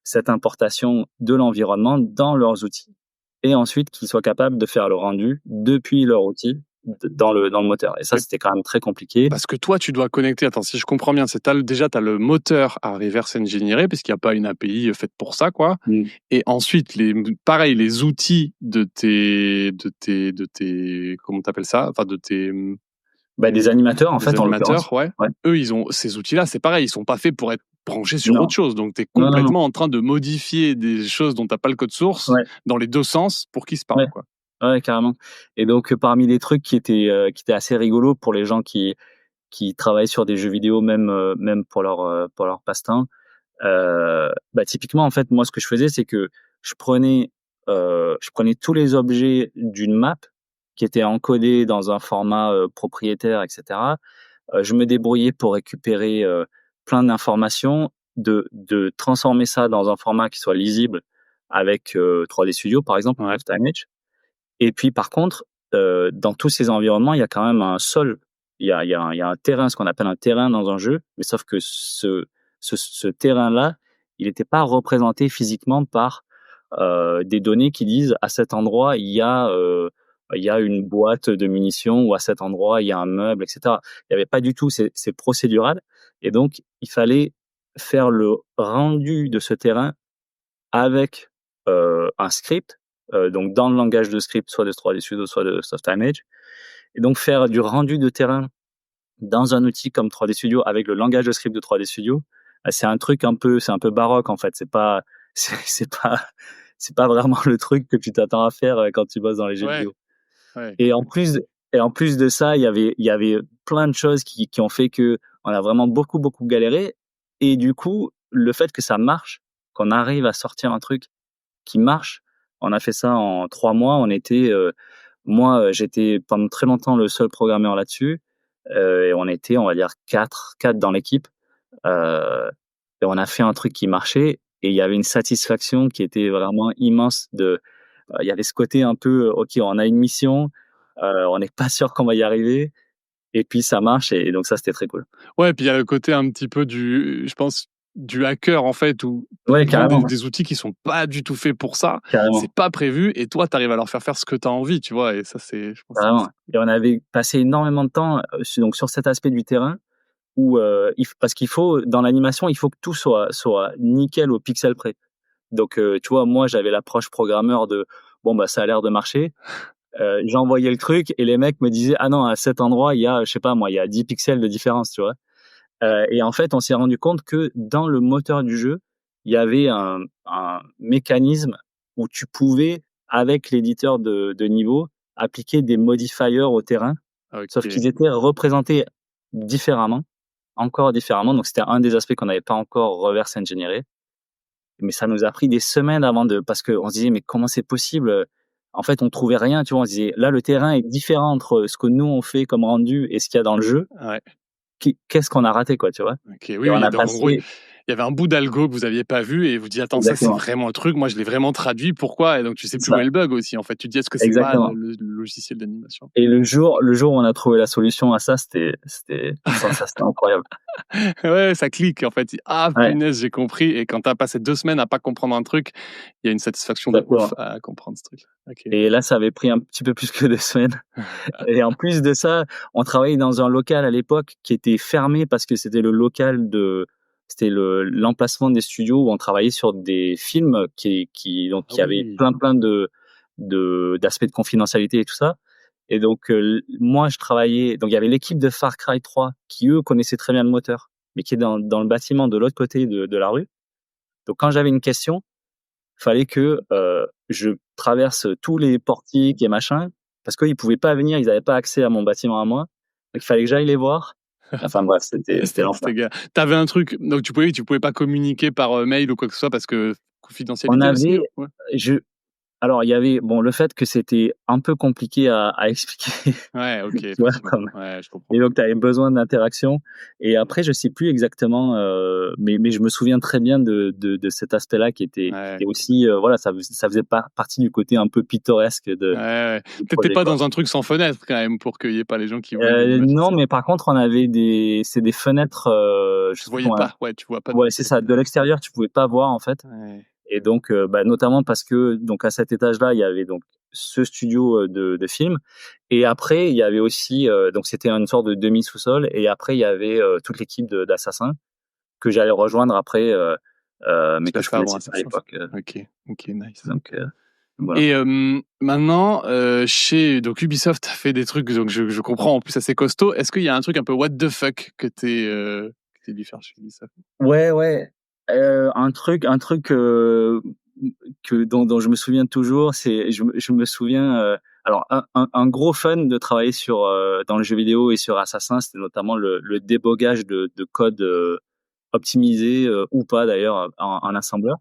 cette importation de l'environnement dans leurs outils et ensuite qu'ils soient capables de faire le rendu depuis leur outil dans le moteur et ça, Mais c'était quand même très compliqué. parce que toi, tu dois connecter. Attends, si je comprends bien, c'est déjà, tu as le moteur à reverse engineer, puisqu'il n'y a pas une API faite pour ça, quoi. Mmh. Et ensuite, pareil, les outils comment t'appelles ça? Enfin, Bah, des animateurs, en des fait, en l'occurrence. animateurs, ouais. Ouais. Eux, ils ont ces outils-là, c'est pareil, ils sont pas faits pour être branchés sur Non. autre chose. Donc, tu es Non, non, non. complètement en train de modifier des choses dont tu n'as pas le code source Ouais, dans les deux sens pour qu'ils se parlent, ouais. quoi. Ouais, carrément et donc parmi les trucs qui étaient assez rigolos pour les gens qui travaillent sur des jeux vidéo, même pour leur passe-temps, bah, typiquement, en fait, moi, ce que je faisais, c'est que je prenais, je prenais tous les objets d'une map qui étaient encodés dans un format, propriétaire et cetera. Je me débrouillais pour récupérer, plein d'informations, de transformer ça dans un format qui soit lisible avec, 3D Studio, par exemple, ou Ouais. SoftImage et puis, par contre, dans tous ces environnements, il y a quand même un sol. Il y a un terrain, ce qu'on appelle un terrain dans un jeu, mais sauf que ce terrain-là, il n'était pas représenté physiquement par, des données qui disent: «À cet endroit, il y a une boîte de munitions» ou «À cet endroit, il y a un meuble» et cetera. Il y avait pas du tout, c'est procédural et donc il fallait faire le rendu de ce terrain avec, un script, donc dans le langage de script, soit de 3D Studio, soit de SoftImage et donc faire du rendu de terrain dans un outil comme 3D Studio avec le langage de script de 3D Studio, c'est un peu baroque, en fait. C'est pas c'est pas vraiment le truc que tu t'attends à faire, quand tu bosses dans les jeux Ouais, vidéo ouais. et en plus de ça, il y avait plein de choses qui ont fait qu'on a vraiment beaucoup, beaucoup galéré et du coup, le fait que ça marche, qu'on arrive à sortir un truc qui marche. On a fait ça en 3 mois. Moi, j'étais pendant très longtemps le seul programmeur là-dessus, et on était, on va dire quatre dans l'équipe, heu et on a fait un truc qui marchait et il y avait une satisfaction qui était vraiment immense il y avait ce côté un peu, OK, on a une mission, on n'est pas sûr qu'on va y arriver et puis ça marche et donc ça, c'était très cool. Ouais, puis il y a le côté un petit peu je pense, du hacker, en fait, où tu Ouais, prends carrément, ouais, des outils qui sont pas du tout faits pour ça, carrément. c'est pas prévu, et toi, tu arrives à leur faire ce que tu as envie, tu vois? Et ça, je pense, Carrément et on avait passé énormément de temps, sur cet aspect du terrain où, parce qu'il faut dans l'animation, il faut que tout soit nickel au pixel près. Donc, tu vois, moi, j'avais l'approche programmeur de: «Bon, bah, ça a l'air de marcher». J'envoyais le truc et les mecs me disaient: «Ah non, à cet endroit, il y a, je sais pas moi, il y a 10 pixels de différence», tu vois? Et en fait, on s'est rendu compte que dans le moteur du jeu, il y avait un mécanisme où tu pouvais, avec l'éditeur de niveau, appliquer des modifiers au terrain, sauf OK. qu'ils étaient représentés différemment, encore différemment. Donc c'était un des aspects qu'on n'avait pas encore reverse engineeré. Mais ça nous a pris des semaines avant parce qu'on se disait: «Mais comment c'est possible?» En fait, on trouvait rien, tu vois? On se disait: «Là, le terrain est différent entre ce que nous on fait comme rendu et ce qu'il y a dans le jeu. Ouais, Qu'est-ce qu'on a raté, quoi?» Tu vois? OK. Oui, Et on oui, a donc en gros, il passé y avait un bout d'algo que vous aviez pas vu et vous dites: «Attends, ça, c'est exactement, vraiment le truc, moi, je l'ai vraiment traduit, pourquoi?» Et donc tu sais c'est plus où ça, est le bug aussi, en fait. Tu te dis: «Est-ce que c'est pas exactement. le logiciel d'animation?» Et le jour où on a trouvé la solution à ça, c'était incroyable. Ouais, ça clique, en fait. «Ah Ouais, punaise, j'ai compris», et quand tu as passé 2 semaines à pas comprendre un truc, il y a une satisfaction de ouf exactement. à comprendre ce truc-là. OK. Et là, ça avait pris un petit peu plus que 2 semaines. Et en plus de ça, on travaillait dans un local à l'époque qui était fermé parce que c'était l'emplacement des studios où on travaillait sur des films donc Ah qui avaient oui! plein d'aspects de confidentialité et tout ça. Et donc, moi, je travaillais donc il y avait l'équipe de Far Cry 3 qui, eux, connaissaient très bien le moteur, mais qui est dans le bâtiment de l'autre côté de la rue. Donc quand j'avais une question, fallait que, je traverse tous les portiques et machin, parce qu'ils pouvaient pas venir, ils avaient pas accès à mon bâtiment à moi. Donc il fallait que j'aille les voir. Enfin bref, c'était l'enfer. C'était ga Tu avais un truc, donc tu pouvais pas communiquer par, mail ou quoi que ce soit parce que On confidentialité aussi? avait Ouais. je Alors, il y avait le fait que c'était un peu compliqué à expliquer, Ouais, OK, tu vois? effectivement. Ouais, je comprends. Et donc, tu avais besoin d'interaction. Et après, je sais plus exactement, mais je me souviens très bien de cet aspect-là qui Ouais. était aussi, voilà, ça faisait partie du côté un peu pittoresque Ouais, ouais. du Peut-être tu projet, pas quoi. dans un truc sans fenêtre quand même pour qu'il y ait pas les gens qui voient une image Non, fixe. mais par contre, on avait c'est des fenêtres, je Tu sais plus voyais comment. pas, ouais, tu vois pas Ouais, c'est ça. De l'extérieur, tu pouvais pas voir, en fait. ouais. Et donc, notamment parce que donc à cet étage-là, il y avait donc ce studio de film. Et après, il y avait aussi, donc c'était une sorte de demi sous-sol. Et après, il y avait toute l'équipe d'assassins que j'allais rejoindre après, mais Tu l'as que je fait avant connaissais pas à Assassin's. l'époque. OK, OK, nice. Donc voilà. Et maintenant, chez donc Ubisoft, tu as fait des trucs, donc je comprends, en plus assez costaud. Est-ce qu'il y a un truc un peu what the fuck que tu dû faire chez Ubisoft? Ouais, ouais. Un truc dont je me souviens toujours, c'est je me souviens, alors un gros fun de travailler dans le jeu vidéo et sur Assassin, c'était notamment le débogage de code, optimisé, ou pas d'ailleurs, en assembleur.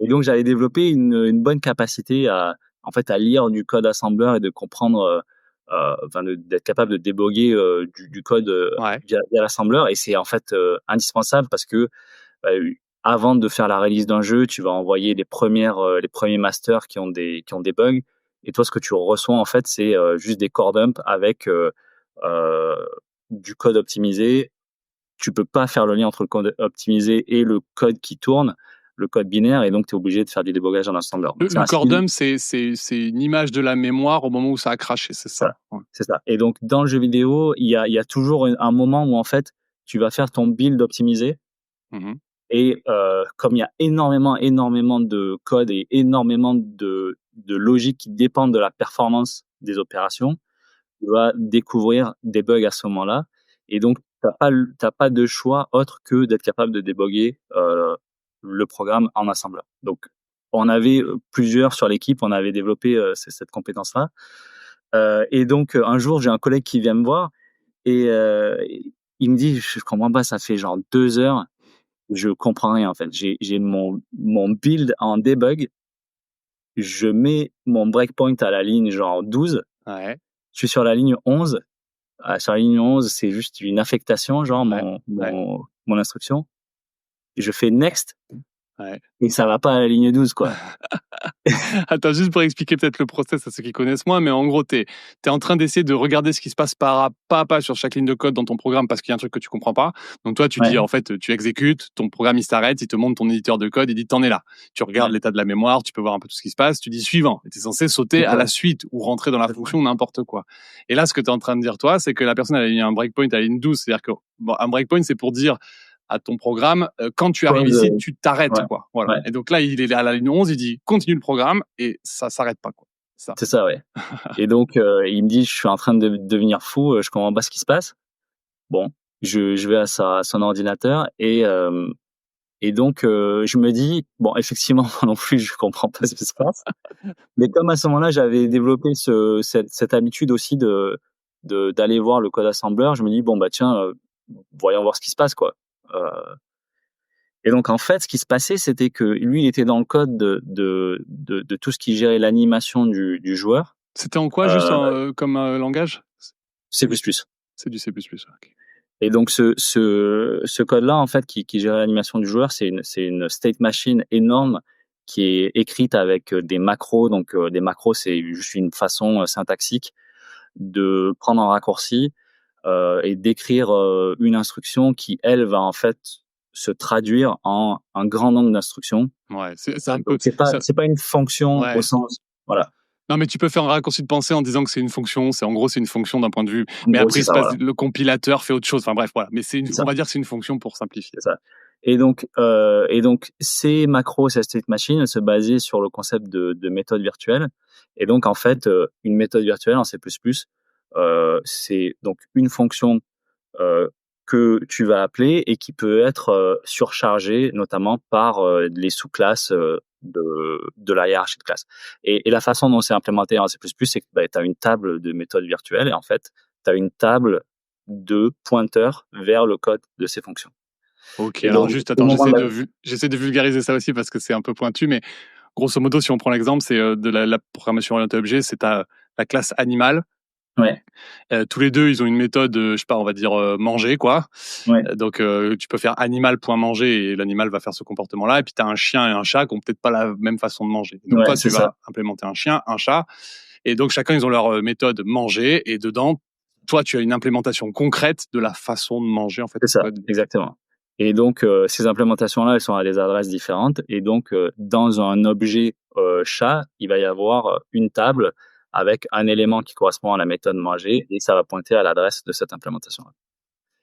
Et donc j'avais développé une bonne capacité en fait, à lire du code assembleur et de comprendre, enfin d'être capable de déboguer, du code, Ouais. via l'assembleur. Et c'est en fait, indispensable parce que bah, avant de faire la release d'un jeu, tu vas envoyer les premiers masters qui ont des bugs. Et toi, ce que tu reçois, en fait, c'est juste des core dumps avec euh, du code optimisé. Tu peux pas faire le lien entre le code optimisé et le code qui tourne, le code binaire, et donc tu es obligé de faire du débogage en assembleur. Le Donc, c'est le un core skill. dump, c'est une image de la mémoire au moment où ça a craché, c'est ça? Voilà, Ouais. c'est ça. Et donc, dans le jeu vidéo, il y a toujours un moment où, en fait, tu vas faire ton build optimisé. Mmh. Et comme il y a énormément de code et énormément de logique qui dépendent de la performance des opérations, tu vas découvrir des bugs à ce moment-là. Et donc, tu pas de choix autre que d'être capable de déboguer le programme en assembleur. Donc, on avait plusieurs sur l'équipe, on avait développé cette compétence-là. Et donc, un jour, j'ai un collègue qui vient me voir et il me dit: «Je comprends pas, ça fait genre 2 heures, je comprends rien, en fait. J'ai mon build en debug. Je mets mon breakpoint à la ligne genre 12. Ouais, Je suis sur la ligne 11. Sur la ligne 11, c'est juste une affectation, genre ouais, ouais, mon instruction. Je fais next ouais. et ça va pas à la ligne 12, quoi. Attends, juste pour expliquer peut-être le process à ceux qui connaissent moins, mais en gros, tu es en train d'essayer de regarder ce qui se passe pas à pas sur chaque ligne de code dans ton programme parce qu'il y a un truc que tu comprends pas. Donc toi, tu dis, Ouais, en fait, tu exécutes, ton programme, il s'arrête, il te montre ton éditeur de code, il dit, t'en es là. Tu regardes ouais. l'état de la mémoire, tu peux voir un peu tout ce qui se passe, tu dis suivant. Et tu es censé sauter à la Voilà, suite ou rentrer dans la c'est ça. fonction n'importe quoi. Et là, ce que tu es en train de dire, toi, c'est que la personne, elle a mis un breakpoint à la ligne 12. C'est-à-dire que, bon, un breakpoint, c'est pour dire à ton programme, quand tu arrives Pause, ici, tu t'arrêtes, ouais, quoi. Voilà. ouais, Et donc là, il est à la ligne 11, il dit continue le programme et ça s'arrête pas, quoi. Ça. c'est ça, ouais. Et donc, il me dit: «Je suis en train de devenir fou, je comprends pas ce qui se passe». Bon, je vais à son ordinateur. Et donc, je me dis: «Bon, effectivement, moi non plus, je comprends pas ce qui se passe». Mais comme à ce moment-là, j'avais développé cette habitude aussi d'aller voir le code assembleur, je me dis: «Bon, bah, tiens, voyons voir ce qui se passe, quoi». Heu et donc en fait, ce qui se passait, c'était que lui, il était dans le code de tout ce qui gérait l'animation du joueur. C'était en quoi, juste Heu, comme langage? C++. C'est du C++. Ok. Et donc ce code-là, en fait, qui gère l'animation du joueur, c'est une state machine énorme qui est écrite avec des macros. Donc, des macros, c'est juste une façon syntaxique de prendre un raccourci et d'écrire une instruction qui, elle, va en fait se traduire en un grand nombre d'instructions. Ouais, c'est un Donc peu. Ça, c'est pas une fonction au ouais. sens, voilà. Non, mais tu peux faire un raccourci de pensée en disant que c'est une fonction. C'est en gros, c'est une fonction d'un point de vue. En Mais gros, après, c'est il se ça, passe, voilà. le compilateur fait autre chose. Enfin bref, voilà. Mais C'est on ça. va dire que c'est une fonction pour simplifier. C'est ça. Et donc ces macros, ces state machines, elles se basaient sur le concept de méthode virtuelle. Et donc, en fait, une méthode virtuelle en C++, c'est donc une fonction que tu vas appeler et qui peut être surchargée, notamment par les sous-classes de la hiérarchie de classe. Et la façon dont c'est implémenté en C++, c'est que tu as une table de méthode virtuelle et en fait, tu as une table de pointeurs vers le code de ces fonctions. Ok, Et alors donc, juste, au attends, moment de la... j'essaie de vulgariser ça aussi parce que c'est un peu pointu, mais grosso modo, si on prend l'exemple, c'est de la programmation orientée objet, c'est la classe animale. Ouais. Tous les deux, ils ont une méthode, je sais pas, on va dire manger, quoi. Ouais. Donc, tu peux faire animal.manger et l'animal va faire ce comportement-là. Et puis, tu as un chien et un chat qui ont peut-être pas la même façon de manger. Donc, Ouais, toi, c'est tu ça. vas implémenter un chien, un chat. Et donc, chacun, ils ont leur méthode manger. Et dedans, toi, tu as une implémentation concrète de la façon de manger, en fait. C'est ça, exactement. Et donc, ces implémentations-là, elles sont à des adresses différentes. Et donc, dans un objet chat, il va y avoir une table avec un élément qui correspond à la méthode manger et ça va pointer à l'adresse de cette implémentation-là.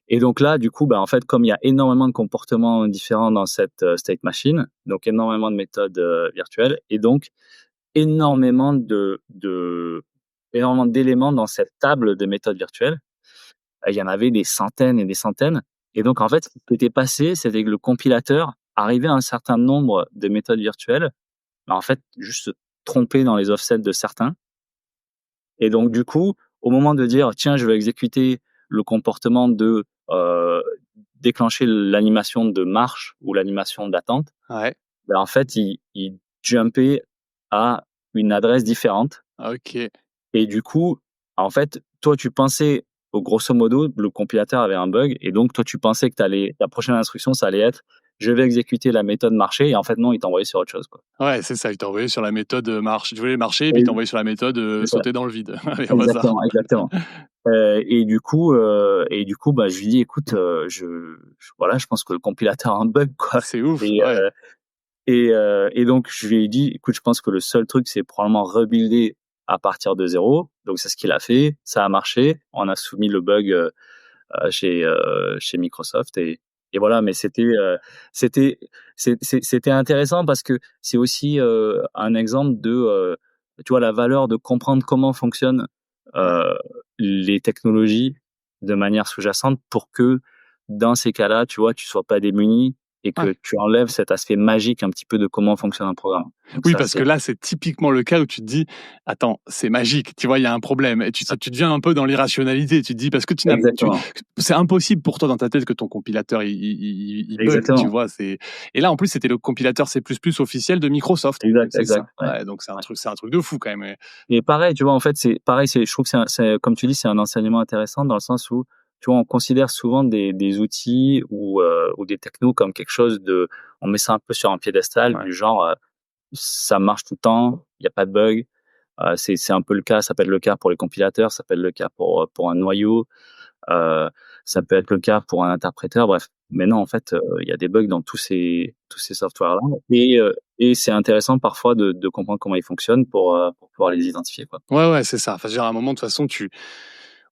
Et donc là, du coup, en fait, comme il y a énormément de comportements différents dans cette state machine, donc énormément de méthodes virtuelles et donc énormément énormément d'éléments dans cette table de méthodes virtuelles. Il y en avait des centaines et des centaines. Et donc, en fait, ce qui s'était passé, c'était que le compilateur arrivait à un certain nombre de méthodes virtuelles, en fait, juste se tromper dans les offsets de certains. Et donc, du coup, au moment de dire, tiens, je vais exécuter le comportement de déclencher l'animation de marche ou l'animation d'attente, Ouais. en fait, il jumpait à une adresse différente. Ok. Et du coup, en fait, toi, tu pensais, grosso modo, le compilateur avait un bug, et donc toi, tu pensais que ta prochaine instruction, ça allait être, je vais exécuter la méthode marcher, et en fait, non, il t'envoyait sur autre chose, quoi. Ouais, c'est ça. Il t'a envoyé sur la méthode marche. Tu voulais marcher, et puis il t'a envoyé sur la méthode C'est ça. sauter dans le vide. Allez, au hasard. Exactement, exactement. Et du coup, je lui dis, écoute, voilà, je pense que le compilateur a un bug, quoi. C'est ouf. Et, Ouais. et donc, je lui ai dit, écoute, je pense que le seul truc, c'est probablement rebuilder à partir de zéro. Donc, c'est ce qu'il a fait. Ça a marché. On a soumis le bug chez Microsoft et voilà. Mais c'était intéressant parce que c'est aussi un exemple de, tu vois, la valeur de comprendre comment fonctionnent euh, les technologies de manière sous-jacente pour que dans ces cas-là, tu vois, tu sois pas démuni et que Ouais. tu enlèves cet aspect magique un petit peu de comment fonctionne un programme. Donc Oui, ça, parce que là, c'est typiquement le cas où tu te dis, attends, c'est magique, tu vois, il y a un problème. Et tu deviens un peu dans l'irrationalité. Tu te dis, parce que exactement, c'est impossible pour toi dans ta tête que ton compilateur, il bug, tu exactement, vois. Et là, en plus, c'était le compilateur C++ officiel de Microsoft. C'est ça. ouais. Ouais, donc Ouais. c'est un truc de fou quand même. Et pareil, tu vois, en fait, c'est pareil, je trouve que comme tu dis, c'est un enseignement intéressant dans le sens où, tu vois, on considère souvent des outils ou des technos comme quelque chose on met ça un peu sur un piédestal, Ouais. du genre, ça marche tout le temps, il n'y a pas de bug. C'est un peu le cas, ça peut être le cas pour les compilateurs, ça peut être le cas pour un noyau, ça peut être le cas pour un interpréteur, bref. Mais non, en fait, il y a des bugs dans tous ces softwares-là. Et c'est intéressant parfois de comprendre comment ils fonctionnent pour pouvoir les identifier, quoi. Ouais, c'est ça. Enfin, je veux dire, à un moment, de toute façon,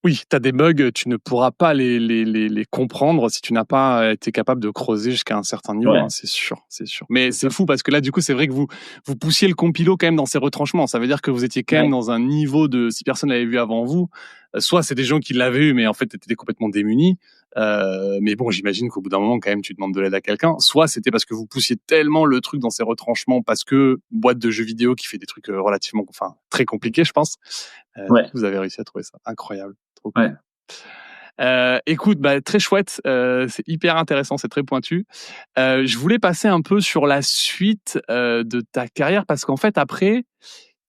oui, tu as des bugs, tu ne pourras pas les comprendre si tu n'as pas été capable de creuser jusqu'à un certain niveau, Ouais. hein, c'est sûr, c'est sûr. Mais c'est fou parce que là, du coup, c'est vrai que vous poussiez le compilo quand même dans ses retranchements. Ça veut dire que vous étiez quand même dans un niveau de, si personne l'avait vu avant vous, soit c'est des gens qui l'avaient eu, mais en fait, étaient complètement démunis. Mais bon, j'imagine qu'au bout d'un moment, quand même, tu demandes de l'aide à quelqu'un. Soit c'était parce que vous poussiez tellement le truc dans ses retranchements parce que boîte de jeux vidéo qui fait des trucs relativement, enfin, très compliqués, je pense. Vous avez réussi à trouver ça incroyable. Trop cool. Écoute, très chouette, c'est hyper intéressant, c'est très pointu. Je voulais passer un peu sur la suite de ta carrière parce qu'en fait après,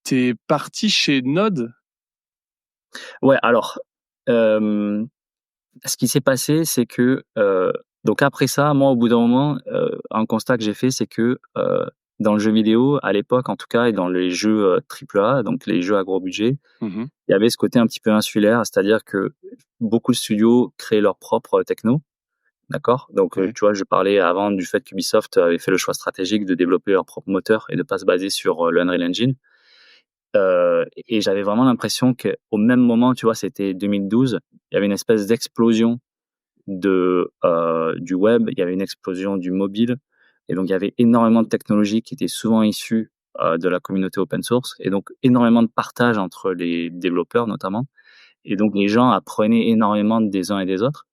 t'es parti chez Node. Ouais, alors, ce qui s'est passé, c'est que donc après ça, moi, au bout d'un moment, un constat que j'ai fait, c'est que dans le jeu vidéo, à l'époque en tout cas, et dans les jeux AAA, donc les jeux à gros budget, Mmh. il y avait ce côté un petit peu insulaire, c'est-à-dire que beaucoup de studios créaient leur propre techno, d'accord? Donc, Ouais. tu vois, je parlais avant du fait qu'Ubisoft avait fait le choix stratégique de développer leur propre moteur et de pas se baser sur le Unreal Engine. Et j'avais vraiment l'impression qu'au même moment, tu vois, c'était 2012, il y avait une espèce d'explosion du web, il y avait une explosion du mobile, et donc il y avait énormément de technologies qui étaient souvent issues de la communauté open source, et donc énormément de partage entre les développeurs notamment. Et donc les gens apprenaient énormément des uns et des autres,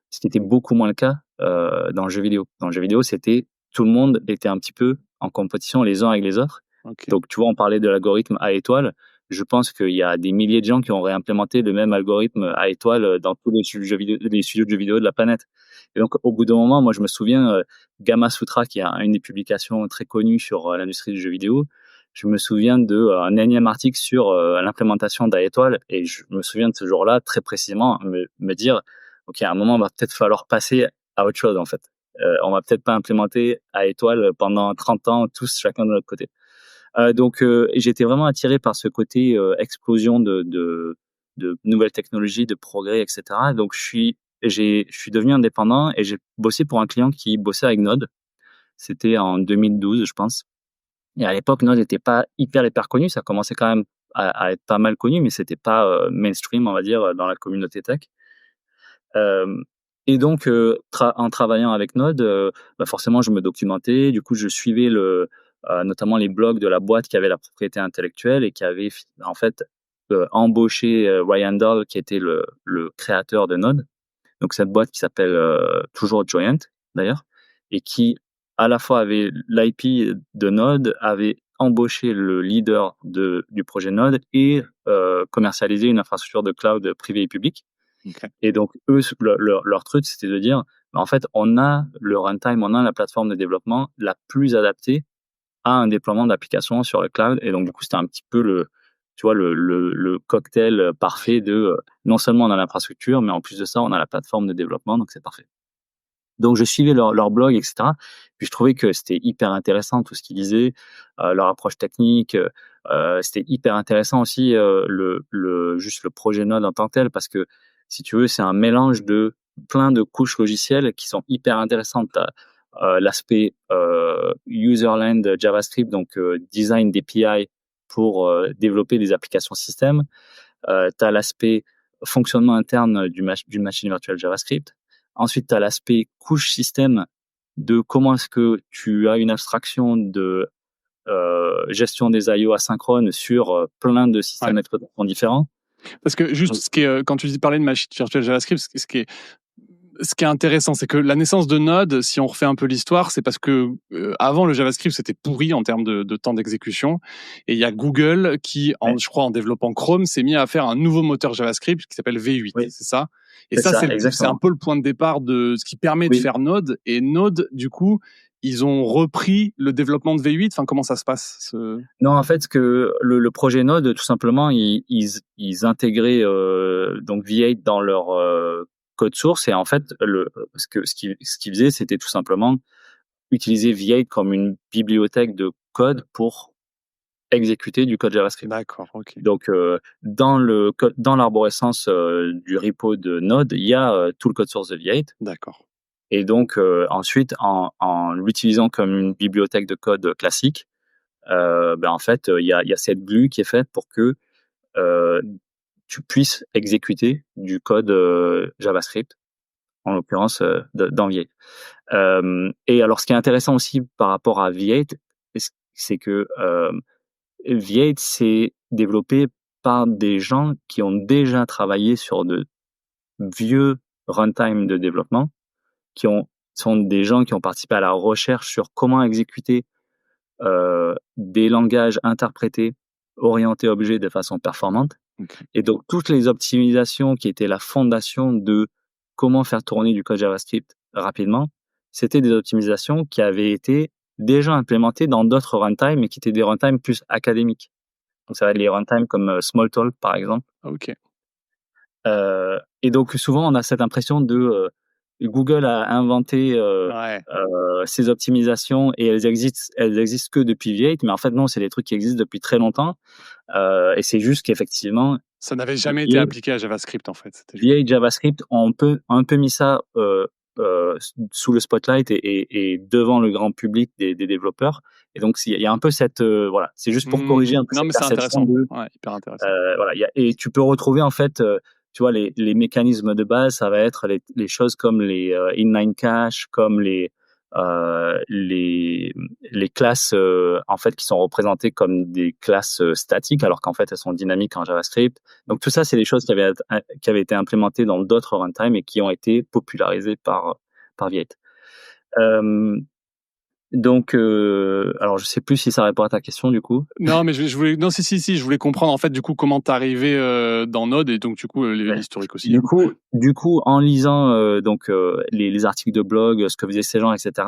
ce qui était beaucoup moins le cas dans le jeu vidéo. Dans le jeu vidéo, c'était tout le monde était un petit peu en compétition les uns avec les autres. OK. Donc tu vois, on parlait de l'algorithme A étoile. Je pense qu'il y a des milliers de gens qui ont réimplémenté le même algorithme A étoile dans tous les studios de jeux vidéo de la planète. Et donc au bout d'un moment, moi je me souviens, Gamasutra, qui a une des publications très connues sur l'industrie du jeu vidéo, je me souviens d'un énième article sur l'implémentation d'AEtoile, et je me souviens de ce jour-là très précisément me dire, ok, à un moment, il va peut-être falloir passer à autre chose en fait. On va peut-être pas implémenter AEtoile pendant 30 ans, tous chacun de notre côté. Donc, j'étais vraiment attiré par ce côté explosion de nouvelles technologies, de progrès, etc. Donc, je suis devenu indépendant et j'ai bossé pour un client qui bossait avec Node. C'était en 2012, je pense. Et à l'époque, Node n'était pas hyper connu. Ça commençait quand même à être pas mal connu, mais c'était pas mainstream, on va dire, dans la communauté tech. Et donc, en travaillant avec Node, forcément, je me documentais. Du coup, je suivais notamment les blogs de la boîte qui avait la propriété intellectuelle et qui avait en fait embauché Ryan Dahl, qui était le créateur de Node. Donc, cette boîte qui s'appelle toujours Joyent, d'ailleurs, et qui, à la fois, avait l'IP de Node, avait embauché le leader du projet Node et commercialisé une infrastructure de cloud privée et publique. Okay. Et donc, eux, leur truc, c'était de dire, en fait, on a le runtime, on a la plateforme de développement la plus adaptée à un déploiement d'applications sur le cloud. Et donc, du coup, c'était un petit peu le cocktail parfait de non seulement on a l'infrastructure, mais en plus de ça, on a la plateforme de développement, donc c'est parfait. Donc, je suivais leur blog, etc. Puis, je trouvais que c'était hyper intéressant tout ce qu'ils disaient, leur approche technique. C'était hyper intéressant aussi juste le projet Node en tant que tel, parce que si tu veux, c'est un mélange de plein de couches logicielles qui sont hyper intéressantes. L'aspect userland JavaScript, donc design d'API pour développer des applications système. Tu as l'aspect fonctionnement interne d'une machine virtuelle JavaScript. Ensuite, tu as l'aspect couche système de comment est-ce que tu as une abstraction de gestion des I/O asynchrone sur plein de systèmes d'exploitation différents. Parce que juste, ce qui est, quand tu parlais de machine virtuelle JavaScript, ce qui est intéressant, c'est que la naissance de Node, si on refait un peu l'histoire, c'est parce que avant le JavaScript c'était pourri en termes de temps d'exécution, et il y a Google qui, je crois en développant Chrome, s'est mis à faire un nouveau moteur JavaScript qui s'appelle V8, c'est ça. Et ça c'est un peu le point de départ de ce qui permet de faire Node. Et Node, du coup, ils ont repris le développement de V8. Enfin, comment ça se passe Non, en fait, que le projet Node, tout simplement, ils intégraient donc V8 dans leur code source, et en fait, ce qu'ils faisaient, c'était tout simplement utiliser V8 comme une bibliothèque de code pour exécuter du code JavaScript. D'accord, ok. Donc, dans l'arborescence du repo de Node, il y a tout le code source de V8. D'accord. Et donc, ensuite, en l'utilisant comme une bibliothèque de code classique, en fait, il y a cette glue qui est faite pour que tu puisses exécuter du code JavaScript, en l'occurrence dans V8. Et alors, ce qui est intéressant aussi par rapport à V8, c'est que V8 s'est développé par des gens qui ont déjà travaillé sur de vieux runtime de développement, sont des gens qui ont participé à la recherche sur comment exécuter des langages interprétés orientés objets de façon performante. Okay. Et donc, toutes les optimisations qui étaient la fondation de comment faire tourner du code JavaScript rapidement, c'était des optimisations qui avaient été déjà implémentées dans d'autres runtimes, mais qui étaient des runtimes plus académiques. Donc, ça va être les runtimes comme Smalltalk, par exemple. Ok. Et donc, souvent, on a cette impression de Google a inventé ces optimisations et elles existent que depuis V8, mais en fait non, c'est des trucs qui existent depuis très longtemps, et c'est juste qu'effectivement ça n'avait jamais été appliqué à JavaScript en fait. V8 JavaScript, on a un peu mis ça sous le spotlight et devant le grand public des développeurs, et donc il y a un peu cette voilà, c'est juste pour corriger un peu cette perception hyper intéressant. Et tu peux retrouver en fait tu vois, les mécanismes de base, ça va être les choses comme les inline cache, comme les classes en fait qui sont représentées comme des classes statiques, alors qu'en fait elles sont dynamiques en JavaScript. Donc tout ça, c'est des choses qui avaient été implémentées dans d'autres runtimes et qui ont été popularisées par V8. Donc, alors je sais plus si ça répond à ta question du coup. Non, mais je voulais comprendre en fait du coup comment t'arrivais dans Node, et donc du coup l'historique aussi. Du coup, en lisant donc les articles de blog, ce que faisaient ces gens, etc.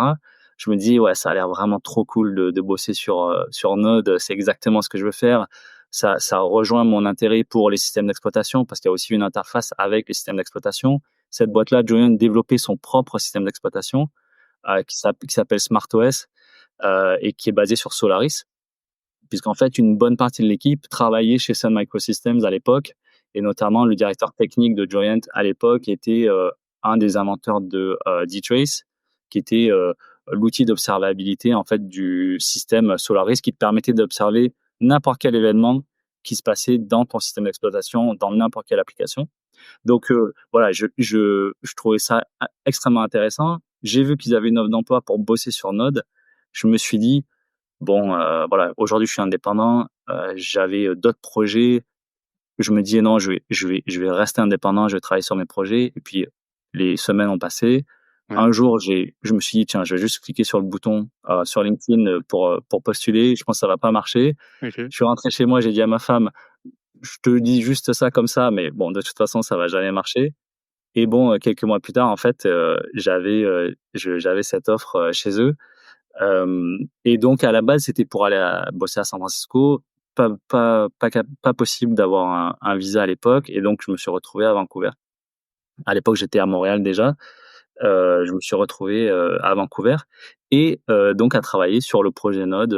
je me dis: «Ouais, ça a l'air vraiment trop cool de bosser sur Node, c'est exactement ce que je veux faire». Ça rejoint mon intérêt pour les systèmes d'exploitation parce qu'il y a aussi une interface avec les systèmes d'exploitation. Cette boîte-là, Joyent, développait son propre système d'exploitation, qui s'appelle SmartOS, et qui est basé sur Solaris. Puisqu'en fait, une bonne partie de l'équipe travaillait chez Sun Microsystems à l'époque, et notamment le directeur technique de Joyent à l'époque était un des inventeurs de dtrace, qui était l'outil d'observabilité en fait du système Solaris, qui te permettait d'observer n'importe quel événement qui se passait dans ton système d'exploitation, dans n'importe quelle application. Donc voilà, je trouvais ça extrêmement intéressant. J'ai vu qu'ils avaient une offre d'emploi pour bosser sur Node. Je me suis dit, bon, voilà, aujourd'hui, je suis indépendant. J'avais d'autres projets. Je me disais non, je vais rester indépendant. Je vais travailler sur mes projets. Et puis les semaines ont passé. Ouais. Un jour, je me suis dit tiens, je vais juste cliquer sur le bouton sur LinkedIn pour postuler. Je pense que ça va pas marcher. Ok. Je suis rentré chez moi. J'ai dit à ma femme, je te dis juste ça comme ça, mais bon, de toute façon, ça va jamais marcher. Et bon, quelques mois plus tard, en fait, j'avais cette offre chez eux. Et donc à la base, c'était pour aller bosser à San Francisco. Pas possible d'avoir un visa à l'époque, et donc je me suis retrouvé à Vancouver. À l'époque, j'étais à Montréal déjà. Je me suis retrouvé à Vancouver, et donc à travailler sur le projet Node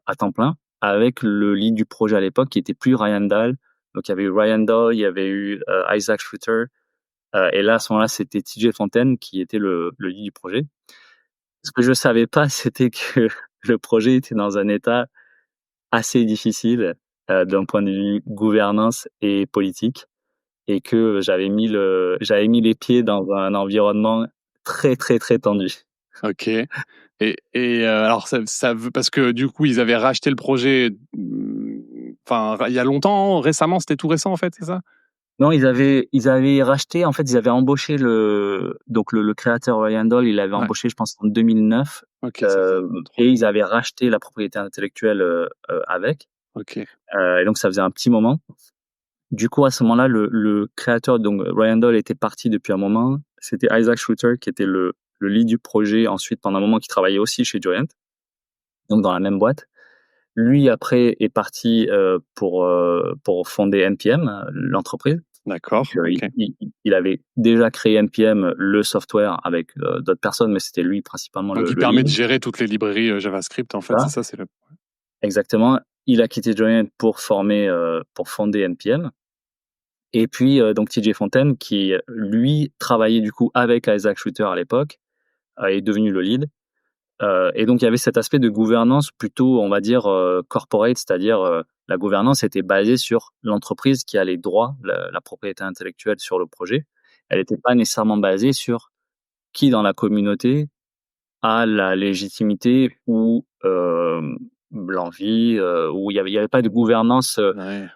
à temps plein avec le lead du projet à l'époque qui était plus Ryan Dahl. Donc il y avait eu Ryan Dahl, il y avait eu Isaac Schroeter, et là à ce moment-là, c'était TJ Fontaine qui était le lead du projet. Ce que je savais pas, c'était que le projet était dans un état assez difficile, d'un point de vue gouvernance et politique, et que j'avais mis les pieds dans un environnement très, très, très tendu. Ok. Alors, ça veut, parce que du coup, ils avaient racheté le projet, enfin, il y a longtemps, récemment, c'était tout récent en fait, c'est ça? Non, ils avaient racheté, en fait, ils avaient embauché le créateur Ryan Dahl, il l'avait Ouais. embauché, je pense, en 2009, Ok, ça fait 3 et ans. ils avaient racheté la propriété intellectuelle avec. Ok. Et donc ça faisait un petit moment. Du coup, à ce moment-là, le créateur, donc Ryan Dahl, était parti depuis un moment. C'était Isaac Schroeter qui était le lead du projet ensuite pendant un moment, qui travaillait aussi chez Joyent, donc dans la même boîte. Lui, après, est parti pour fonder NPM, l'entreprise. D'accord. Ok. Il avait déjà créé NPM, le software, avec d'autres personnes, mais c'était lui principalement Donc, le il permet de lead. gérer toutes les librairies JavaScript, en fait, Ça, c'est ça, c'est le. exactement. Il a quitté Joyent pour fonder NPM. Et puis donc TJ Fontaine, qui lui travaillait du coup avec Isaac Schroeter à l'époque, est devenu le lead. Et donc il y avait cet aspect de gouvernance plutôt, on va dire, corporate, c'est-à-dire la gouvernance était basée sur l'entreprise qui a les droits, la propriété intellectuelle sur le projet. Elle n'était pas nécessairement basée sur qui dans la communauté a la légitimité ou l'envie, où il y avait pas de gouvernance, Ouais.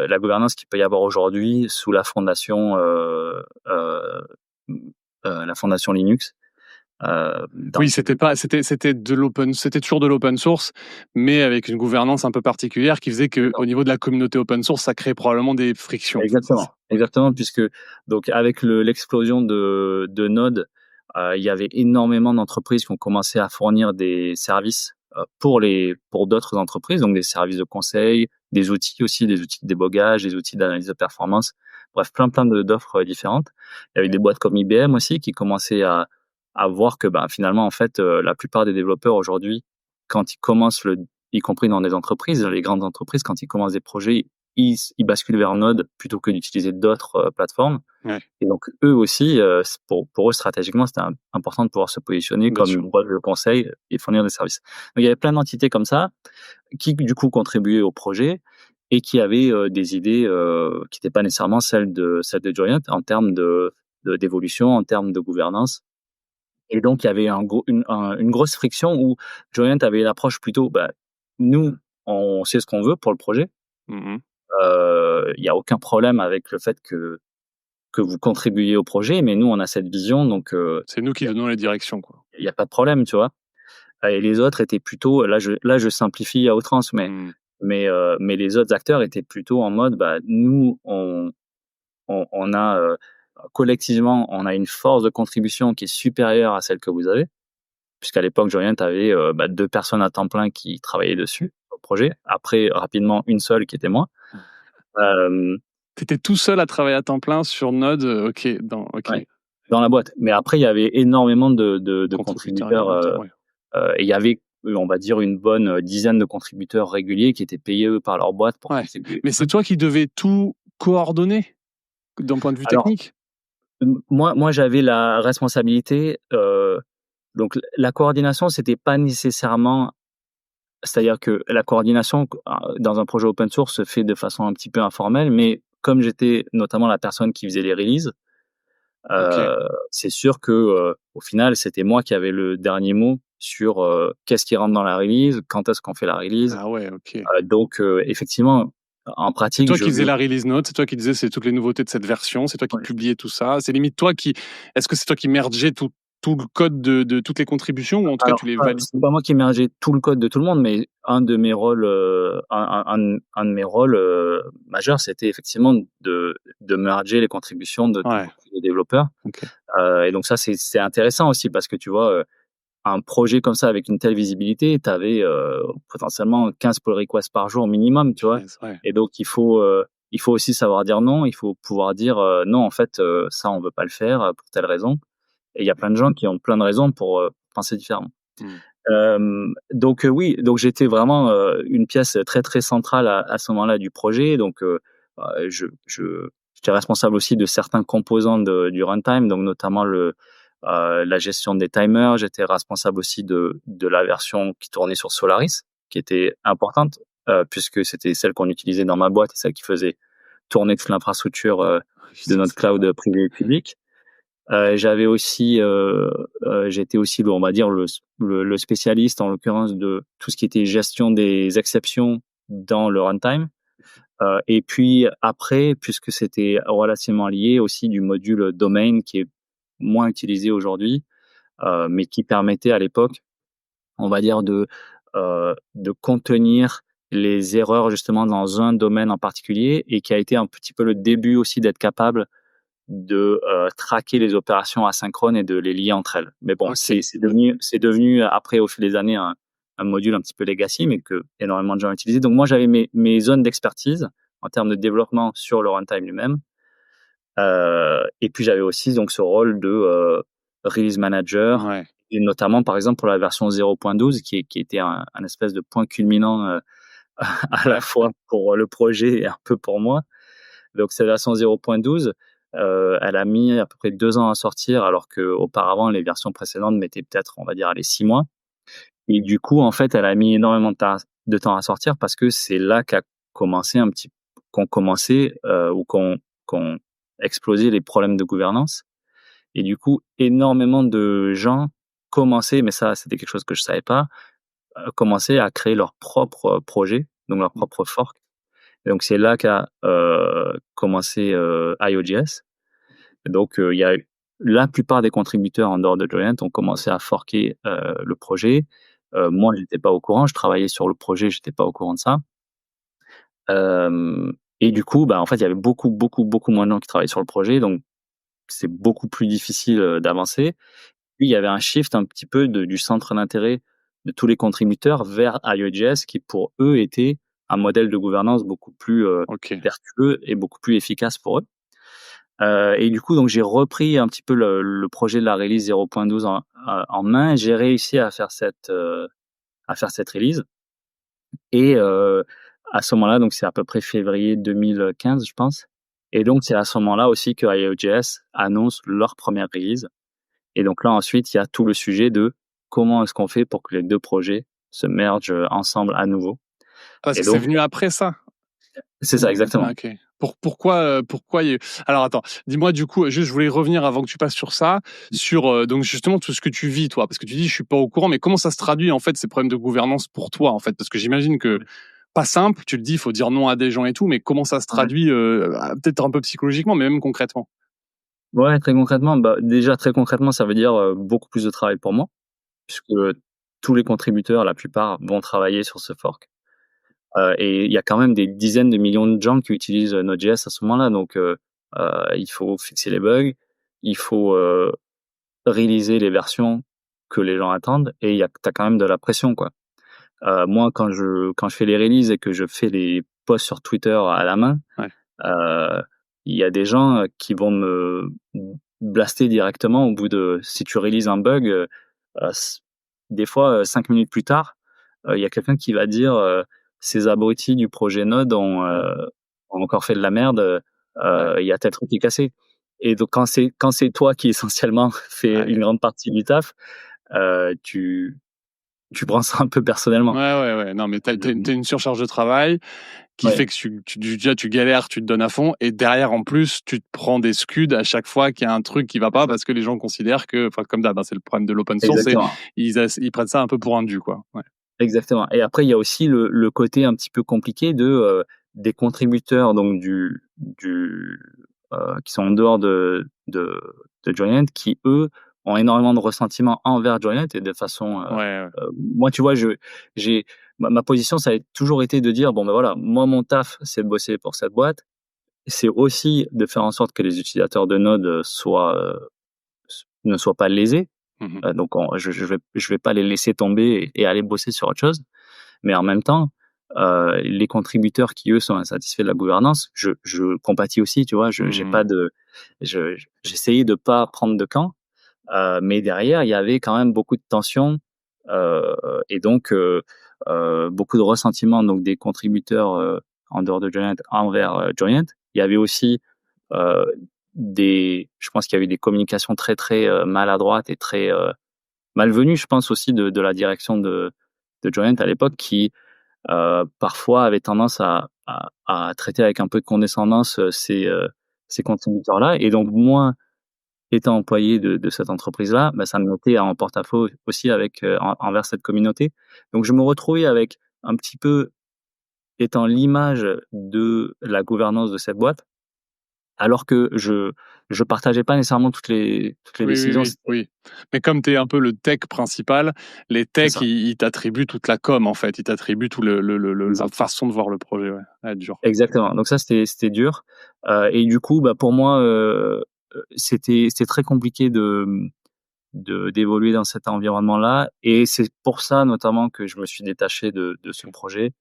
la gouvernance qu'il peut y avoir aujourd'hui sous la fondation Linux. Oui, c'était toujours de l'open source, mais avec une gouvernance un peu particulière qui faisait que, au niveau de la communauté open source, ça créait probablement des frictions. En fait, c'est ça. Exactement, puisque donc avec l'explosion de Node, il y avait énormément d'entreprises qui ont commencé à fournir des services pour d'autres entreprises, donc des services de conseil, des outils aussi, des outils de débogage, des outils d'analyse de performance, bref, plein d'offres différentes. Il y avait des boîtes comme IBM aussi qui commençaient à voir que finalement, en fait, la plupart des développeurs aujourd'hui, quand ils commencent y compris dans des entreprises, les grandes entreprises, quand ils commencent des projets, ils basculent vers Node plutôt que d'utiliser d'autres plateformes. Ouais. Et donc eux aussi, pour eux stratégiquement, c'était important de pouvoir se positionner Bien comme sûr. une boîte de conseil et fournir des services. Donc il y avait plein d'entités comme ça qui du coup contribuaient au projet et qui avaient des idées qui n'étaient pas nécessairement celles de Joyent en termes d'évolution, en termes de gouvernance. Et donc il y avait une grosse friction où Joyent avait l'approche plutôt, nous, on sait ce qu'on veut pour le projet. Mhm. Il y a aucun problème avec le fait que vous contribuiez au projet, mais nous, on a cette vision, donc C'est nous qui donnons les directions, quoi. il y a pas de problème, tu vois? Et les autres étaient plutôt, là je simplifie à outrance, mais les autres acteurs étaient plutôt en mode, nous, on a, collectivement, on a une force de contribution qui est supérieure à celle que vous avez. puisqu'à l'époque, Joyent avait 2 personnes à temps plein qui travaillaient dessus, au projet. Après, rapidement, une seule qui était moi. T'étais tout seul à travailler à temps plein sur Node, ok. Ouais, dans la boîte. Mais après, il y avait énormément de contributeurs. Ouais. Et il y avait, on va dire, une bonne dizaine de contributeurs réguliers qui étaient payés eux, par leur boîte pour contribuer. Mais c'est toi qui devais tout coordonner d'un point de vue Alors, technique? moi, j'avais la responsabilité. Donc, la coordination, c'était pas nécessairement. C'est-à-dire que la coordination dans un projet open source se fait de façon un petit peu informelle, mais comme j'étais notamment la personne qui faisait les releases, c'est sûr que au final, c'était moi qui avais le dernier mot sur qu'est-ce qui rentre dans la release, quand est-ce qu'on fait la release. Ah ouais, ok. Donc, effectivement, en C'est pratique, toi qui faisais la release note, c'est toi qui disais c'est toutes les nouveautés de cette version, c'est toi qui Ouais. publiais tout ça. C'est limite toi qui. Est-ce que c'est toi qui mergeais tout le code de toutes les contributions ou en tout cas tu les valides? C'est pas moi qui mergeais tout le code de tout le monde, mais un de mes rôles, un de mes rôles majeurs, c'était effectivement de merger les contributions de tous les développeurs. Ok. Et donc ça, c'est intéressant aussi parce que tu vois, un projet comme ça avec une telle visibilité, tu avais potentiellement 15 pull requests par jour minimum, tu vois. Ouais. Et donc il faut aussi savoir dire non, il faut pouvoir dire non, en fait, ça on veut pas le faire pour telle raison. Et il y a plein de gens qui ont plein de raisons pour penser différemment. Donc oui, donc j'étais vraiment une pièce très très centrale à ce moment-là du projet. Donc j'étais responsable aussi de certains composants du runtime, donc notamment la gestion des timers. J'étais responsable aussi de la version qui tournait sur Solaris, qui était importante puisque c'était celle qu'on utilisait dans ma boîte et celle qui faisait tourner toute l'infrastructure de notre cloud privé et public. J'avais aussi, j'étais aussi, on va dire, le spécialiste, en l'occurrence, de tout ce qui était gestion des exceptions dans le runtime. Et puis après, puisque c'était relativement lié, aussi du module domain qui est moins utilisé aujourd'hui, mais qui permettait à l'époque, on va dire, de contenir les erreurs justement dans un domaine en particulier et qui a été un petit peu le début aussi d'être capable de traquer les opérations asynchrones et de les lier entre elles. Mais bon, c'est devenu après au fil des années un module un petit peu legacy, mais que énormément de gens utilisaient. Donc moi j'avais mes zones d'expertise en termes de développement sur le runtime lui-même. Et puis j'avais aussi donc ce rôle de release manager, et notamment par exemple pour la version 0.12 qui était un espèce de point culminant à la fois pour le projet et un peu pour moi. Donc cette version 0.12, elle a mis à peu près 2 ans à sortir, alors qu'auparavant les versions précédentes mettaient peut-être, on va dire, 6 mois. Et du coup, en fait, elle a mis énormément de temps à sortir parce que c'est là qu'ont commencé ou qu'ont explosé les problèmes de gouvernance. Et du coup, énormément de gens commençaient, mais ça, c'était quelque chose que je savais pas, commençaient à créer leur propre projet, donc leur propre fork. Et donc c'est là qu'a commencé IOJS. Et donc il y a la plupart des contributeurs en dehors de Joyent ont commencé à forker le projet. Moi, j'étais pas au courant. Je travaillais sur le projet, j'étais pas au courant de ça. Et du coup, en fait, il y avait beaucoup moins de gens qui travaillaient sur le projet, donc c'est beaucoup plus difficile d'avancer. Puis il y avait un shift un petit peu du centre d'intérêt de tous les contributeurs vers IOJS, qui pour eux était un modèle de gouvernance beaucoup plus vertueux et beaucoup plus efficace pour eux. Et du coup, donc j'ai repris un petit peu le projet de la release 0.12 en main. J'ai réussi à faire cette release. Et à ce moment-là, donc c'est à peu près février 2015, je pense. Et donc c'est à ce moment-là aussi que IOJS annonce leur première release. Et donc là, ensuite, il y a tout le sujet de comment est-ce qu'on fait pour que les deux projets se mergent ensemble à nouveau. Parce que c'est venu après ça. C'est ça, exactement. Ok. Pourquoi Alors attends, dis-moi du coup, juste je voulais revenir avant que tu passes sur ça, sur donc justement tout ce que tu vis toi, parce que tu dis je suis pas au courant, mais comment ça se traduit en fait ces problèmes de gouvernance pour toi en fait, parce que j'imagine que pas simple, tu le dis, il faut dire non à des gens et tout, mais comment ça se traduit peut-être un peu psychologiquement, mais même concrètement. Ouais, très concrètement, déjà très concrètement, ça veut dire beaucoup plus de travail pour moi, puisque tous les contributeurs, la plupart, vont travailler sur ce fork. Et il y a quand même des dizaines de millions de gens qui utilisent Node.js à ce moment-là, donc il faut fixer les bugs, il faut réaliser les versions que les gens attendent et t'as quand même de la pression, quoi. Moi, quand je fais les releases et que je fais les posts sur Twitter à la main, Ouais. il y a des gens qui vont me blaster directement au bout de si tu réalises un bug, des fois 5 minutes plus tard, il y a quelqu'un qui va dire ces abrutis du projet Node ont encore fait de la merde, il y a tel truc qui est cassé. Et donc quand c'est toi qui essentiellement fais une grande partie du taf, tu prends ça un peu personnellement. Ouais. Non, mais t'as une surcharge de travail qui fait que déjà tu galères, tu te donnes à fond, et derrière en plus tu te prends des scuds à chaque fois qu'il y a un truc qui va pas parce que les gens considèrent que, enfin comme d'hab, c'est le problème de l'open source, et Exactement. ils prennent ça un peu pour un dû, quoi. Ouais. Exactement. Et après, il y a aussi le côté un petit peu compliqué des contributeurs, donc qui sont en dehors de Joyent, qui eux ont énormément de ressentiment envers Joyent et de façon. Moi, tu vois, ma position, ça a toujours été de dire bon ben voilà, moi mon taf, c'est de bosser pour cette boîte, c'est aussi de faire en sorte que les utilisateurs de Node ne soient pas lésés. Donc je vais pas les laisser tomber et aller bosser sur autre chose. Mais en même temps, les contributeurs qui eux sont insatisfaits de la gouvernance, je compatis aussi, tu vois. J'ai pas de, j'essayais de pas prendre de camp, mais derrière il y avait quand même beaucoup de tensions et donc beaucoup de ressentiment donc des contributeurs en dehors de Joyent envers Joyent. Il y avait aussi euh, je pense qu'il y a eu des communications très très maladroites et très malvenues, je pense aussi de la direction de Joyent à l'époque, qui parfois avait tendance à traiter avec un peu de condescendance ces contributeurs-là. Et donc moi, étant employé de cette entreprise-là, bah, ça me mettait en porte-à-faux aussi envers cette communauté. Donc je me retrouvais avec un petit peu étant l'image de la gouvernance de cette boîte, alors que je partageais pas nécessairement toutes les décisions. Oui. Mais comme tu es un peu le tech principal, les C'est techs, ça. ils t'attribuent toute la com, en fait. Ils t'attribuent tout la façon de voir le projet. Ouais. Ah, dur. Exactement. Donc ça, c'était dur. Et du coup, bah, pour moi, c'était très compliqué d'évoluer dans cet environnement-là. Et c'est pour ça, notamment, que je me suis détaché de ce projet.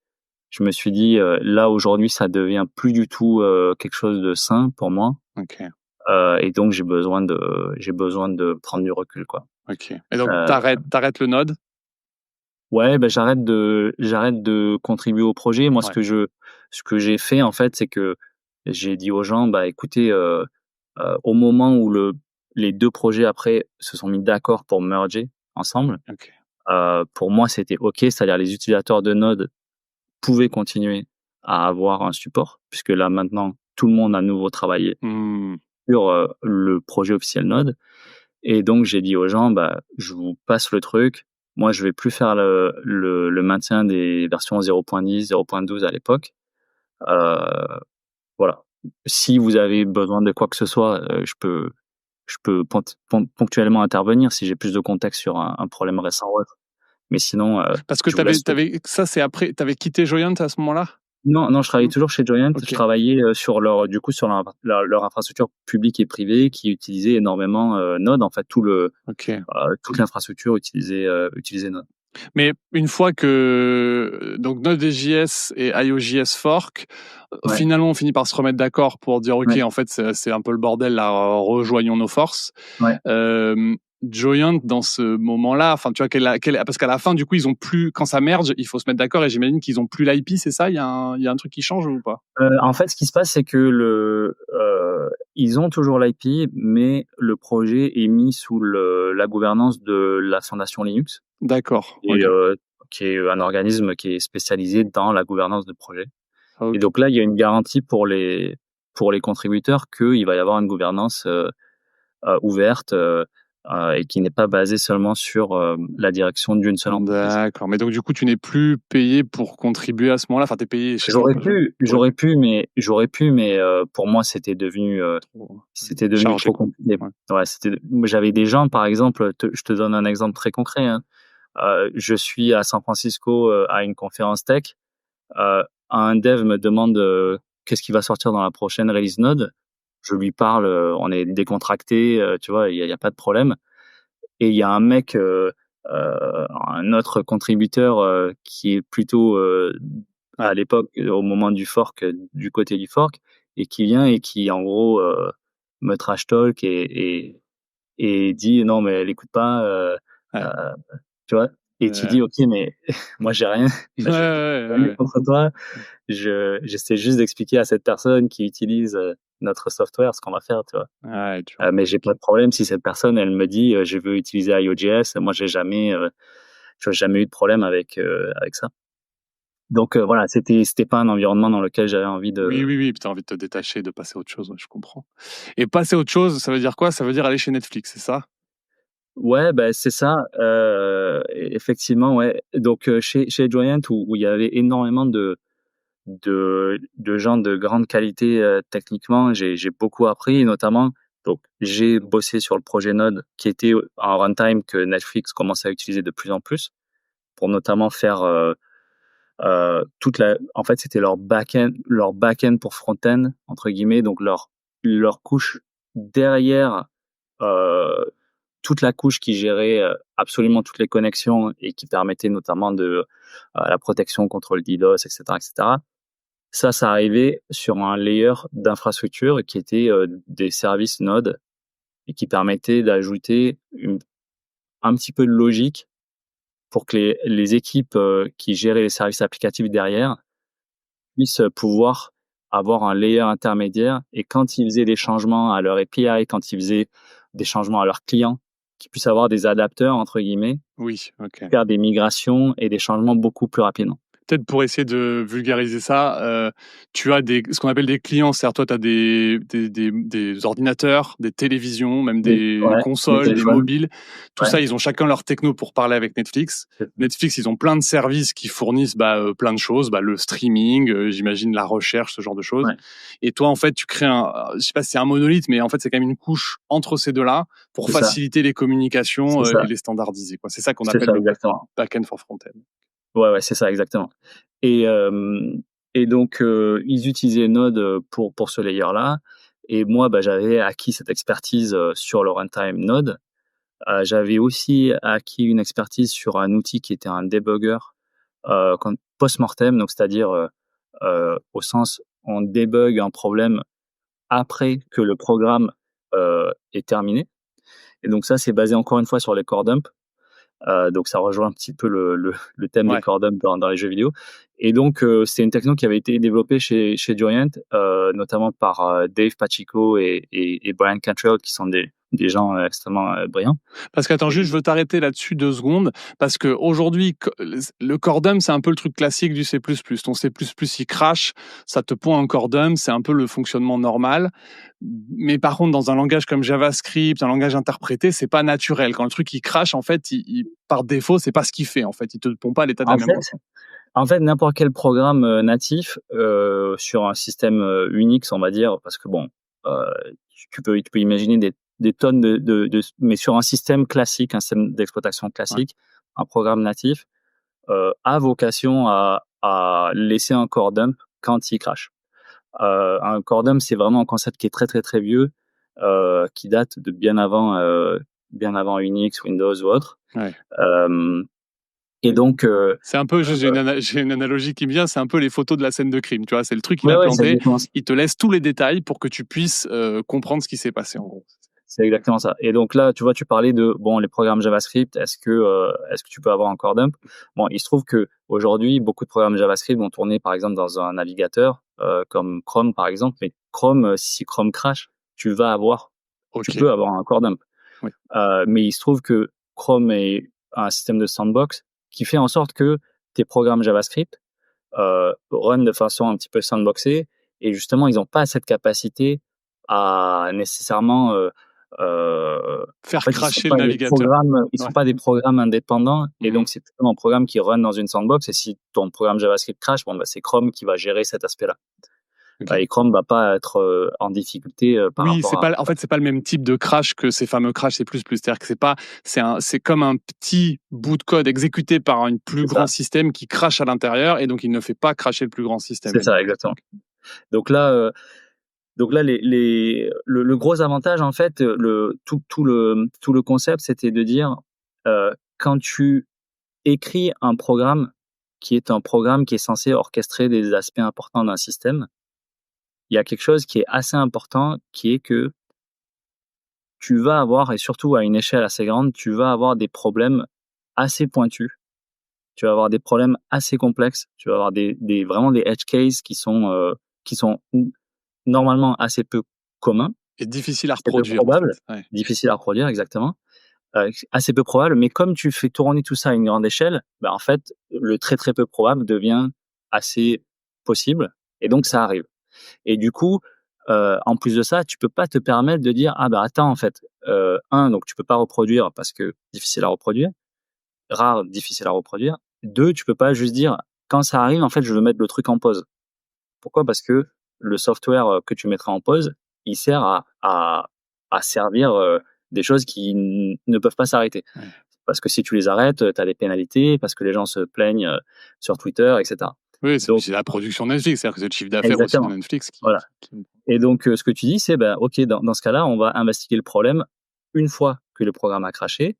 Je me suis dit, là, aujourd'hui, ça devient plus du tout quelque chose de sain pour moi. Ok. Et donc, j'ai besoin de prendre du recul, quoi. Ok. Et donc, t'arrêtes le Node? Ouais, bah, j'arrête de contribuer au projet. Moi, ce que j'ai fait, en fait, c'est que j'ai dit aux gens, bah, écoutez, au moment où les deux projets après se sont mis d'accord pour merger ensemble, Ok. pour moi, c'était OK. C'est-à-dire les utilisateurs de Node pouvaient continuer à avoir un support, puisque là, maintenant, tout le monde a à nouveau travaillé sur le projet officiel Node. Et donc, j'ai dit aux gens, bah, je vous passe le truc. Moi, je vais plus faire le maintien des versions 0.10, 0.12 à l'époque. Voilà. Si vous avez besoin de quoi que ce soit, je peux ponctuellement intervenir si j'ai plus de contexte sur un problème récent ou autre. Mais sinon, Parce que je vous laisse. ça, c'est après, t'avais quitté Joyent à ce moment-là? Non, je travaillais toujours chez Joyent. Ok. Je travaillais sur leur infrastructure publique et privée qui utilisait énormément Node. En fait, toute l'infrastructure utilisait Node. Mais une fois que donc Node.js et IOJS fork, Ouais, finalement on finit par se remettre d'accord pour dire ok, ouais, en fait c'est un peu le bordel là, rejoignons nos forces. ouais. Joyent dans ce moment-là, enfin tu vois parce qu'à la fin du coup ils ont plus, quand ça merge, il faut se mettre d'accord, et j'imagine qu'ils ont plus l'IP, c'est ça? Il y a un truc qui change ou pas? En fait, ce qui se passe, c'est que ils ont toujours l'IP, mais le projet est mis sous la gouvernance de la Fondation Linux, D'accord. et, Ok. qui est un organisme qui est spécialisé dans la gouvernance de projet. Et Ok. donc là, il y a une garantie pour les contributeurs qu'il va y avoir une gouvernance ouverte et qui n'est pas basée seulement sur la direction d'une seule entreprise. D'accord. Mais donc du coup tu n'es plus payé pour contribuer à ce moment-là. Enfin t'es payé, je sais pas. J'aurais pu, mais pour moi, c'était devenu Chargé, trop quoi. compliqué. Ouais. Ouais, j'avais des gens, par exemple, je te donne un exemple très concret, hein. Je suis à San Francisco à une conférence tech. Un dev me demande qu'est-ce qui va sortir dans la prochaine release Node. Je lui parle, on est décontracté, tu vois, il y a pas de problème. Et il y a un mec un autre contributeur qui est plutôt à l'époque, au moment du fork, du côté du fork, et qui vient et qui en gros me trash talk et dit non mais elle écoute pas, Ouais. euh, tu vois. Et tu dis ok mais moi j'ai rien, Ouais, j'ai ouais, rien ouais. contre toi. J'essaie juste d'expliquer à cette personne qui utilise notre software ce qu'on va faire, tu vois. Ouais, tu vois. Mais j'ai pas de problème si cette personne, elle me dit, je veux utiliser IOJS. Moi, tu vois, jamais eu de problème avec ça. Donc voilà, c'était pas un environnement dans lequel j'avais envie Oui, de. oui, oui, puis tu as envie de te détacher, de passer à autre chose, ouais, je comprends. Et passer à autre chose, ça veut dire quoi? Ça veut dire aller chez Netflix, c'est ça? Ouais, bah, c'est ça. Effectivement, ouais. Donc chez Joyent où il y avait énormément de gens de grande qualité techniquement, j'ai beaucoup appris, et notamment. Donc j'ai bossé sur le projet Node qui était en runtime que Netflix commençait à utiliser de plus en plus pour notamment faire en fait, c'était leur back-end pour front-end, entre guillemets, donc leur couche derrière, euh, toute la couche qui gérait absolument toutes les connexions et qui permettait notamment de la protection contre le DDoS, etc., etc. Ça arrivait sur un layer d'infrastructure qui était des services Node et qui permettait d'ajouter un petit peu de logique pour que les équipes qui géraient les services applicatifs derrière puissent pouvoir avoir un layer intermédiaire, et quand ils faisaient des changements à leur API, quand ils faisaient des changements à leurs clients, qu'ils puissent avoir des adapteurs, entre guillemets, Oui, OK. faire des migrations et des changements beaucoup plus rapidement. Peut-être pour essayer de vulgariser ça, tu as ce qu'on appelle des clients. C'est-à-dire, toi, tu as des ordinateurs, des télévisions, même des Ouais, des consoles, des téléphones, mobiles. Tout ouais, ça, ils ont chacun leur techno pour parler avec Netflix. c'est Netflix, ils ont plein de services qui fournissent plein de choses, le streaming, j'imagine la recherche, ce genre de choses. ouais, Et toi, en fait, tu crées je sais pas si c'est un monolithe, mais en fait, c'est quand même une couche entre ces deux-là pour c'est ça, faciliter les communications c'est ça, et les standardiser, quoi. C'est ça qu'on c'est appelle ça le exactement. back-end for front-end. Ouais, ouais, c'est ça exactement. Et donc ils utilisaient Node pour ce layer-là. Et moi, bah, j'avais acquis cette expertise sur le runtime Node. J'avais aussi acquis une expertise sur un outil qui était un debugger post-mortem, donc c'est-à-dire au sens on débug un problème après que le programme est terminé. Et donc ça, c'est basé encore une fois sur les core dumps. Donc ça rejoint un petit peu le thème des Ouais. core dumps dans les jeux vidéo. Et donc c'est une techno qui avait été développée chez Joyent, notamment par Dave Pachico et Brian Cantrell, qui sont des gens extrêmement brillants. Parce qu'attends, juste, je veux t'arrêter là-dessus 2 secondes, parce qu'aujourd'hui, le core dump, c'est un peu le truc classique du C++. Ton C++, il crache, ça te pond un core dump, c'est un peu le fonctionnement normal. Mais par contre, dans un langage comme JavaScript, un langage interprété, c'est pas naturel. Quand le truc, il crache, en fait, par défaut, c'est pas ce qu'il fait, en fait. Il te pond pas l'état de la En mémoire. fait, n'importe quel programme natif sur un système Unix, on va dire, parce que bon, euh, tu peux imaginer des tonnes mais sur un système classique, un système d'exploitation Ouais. classique, un programme natif a vocation à laisser un core dump quand il crache. Un core dump, c'est vraiment un concept qui est très très très vieux, qui date de bien avant Unix, Windows ou autre. Ouais. Euh, et donc, C'est un peu, j'ai une analogie qui me vient, c'est un peu les photos de la scène de crime, tu vois, c'est le truc qu'il ouais, a ouais, c'est planté, exactement ça. il te laisse tous les détails pour que tu puisses comprendre ce qui s'est passé, en gros. C'est exactement ça. Et donc là, tu vois, tu parlais de bon les programmes JavaScript. Est-ce que tu peux avoir un core dump? Bon, il se trouve que aujourd'hui, beaucoup de programmes JavaScript vont tourner par exemple dans un navigateur comme Chrome par exemple. Mais Chrome, si Chrome crash, tu Ok. peux avoir un core dump. Oui. Mais il se trouve que Chrome est un système de sandbox qui fait en sorte que tes programmes JavaScript run de façon un petit peu sandboxée, et justement, ils n'ont pas cette capacité à nécessairement. En Faire fait, ils sont cracher le pas des navigateur. programmes, ils Ouais. sont pas des programmes indépendants, et Mhm. donc c'est plutôt un programme qui run dans une sandbox. Et si ton programme JavaScript crash, bon, bah, c'est Chrome qui va gérer cet aspect-là. Ok. Et Chrome va pas être en difficulté par Oui, rapport à. en fait, c'est pas le même type de crash que ces fameux crash C++. C'est-à-dire que c'est comme un petit bout de code exécuté par un plus C'est grand ça, système qui crache à l'intérieur et donc il ne fait pas crasher le plus grand système. c'est ça, exactement. Donc là, le gros avantage, en fait, tout le concept, c'était de dire quand tu écris un programme qui est censé orchestrer des aspects importants d'un système, il y a quelque chose qui est assez important, qui est que tu vas avoir, et surtout à une échelle assez grande, tu vas avoir des problèmes assez pointus. Tu vas avoir des problèmes assez complexes. Tu vas avoir vraiment des edge cases qui sont normalement assez peu communs, Et difficile à assez peu reproduire, en probables, fait. Ouais. difficiles à reproduire exactement, assez peu probables. Mais comme tu fais tourner tout ça à une grande échelle, en fait, le très très peu probable devient assez possible, et donc ça arrive. Et du coup, en plus de ça, tu peux pas te permettre de dire: «Ah attends, en fait, donc tu peux pas reproduire parce que difficile à reproduire, rare, difficile à reproduire. 2, tu peux pas juste dire: "Quand ça arrive, en fait, je veux mettre le truc en pause"». Pourquoi? Parce que le software, que tu mettras en pause, il sert à servir, des choses qui ne peuvent pas s'arrêter. Ouais. Parce que si tu les arrêtes, tu as des pénalités, parce que les gens se plaignent, sur Twitter et cetera. Oui, Donc c'est la production Netflix, c'est-à-dire que c'est le chiffre d'affaires aussi de exactement, Netflix voilà. qui Et donc, ce que tu dis, c'est, OK, dans ce cas-là, on va investiguer le problème une fois que le programme a crashé,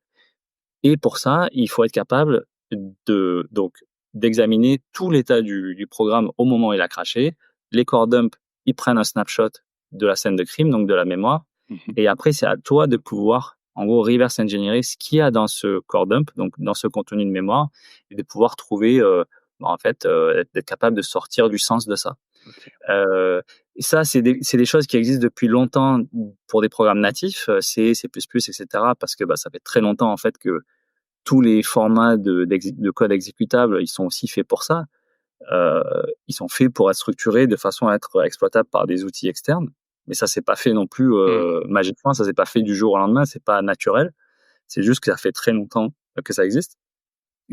et pour ça, il faut être capable d'examiner tout l'état du programme au moment où il a crashé. Les core dumps, ils prennent un snapshot de la scène de crime, donc de la mémoire, Mmh. et après, c'est à toi de pouvoir, en gros, reverse engineer ce qu'il y a dans ce core dump, donc dans ce contenu de mémoire, et de pouvoir trouver, en fait, d'être capable de sortir du sens de ça. OK. Et ça, c'est des choses qui existent depuis longtemps pour des programmes natifs, C, C++, et cetera, parce que, ça fait très longtemps, en fait, que tous les formats de code exécutable, ils sont aussi faits pour ça. Heu, Ils sont faits pour être structurés de façon à être exploitables par des outils externes. Mais ça s'est pas fait non plus, Mmh. magiquement, ça s'est pas fait du jour au lendemain, c'est pas naturel. C'est juste que ça fait très longtemps que ça existe.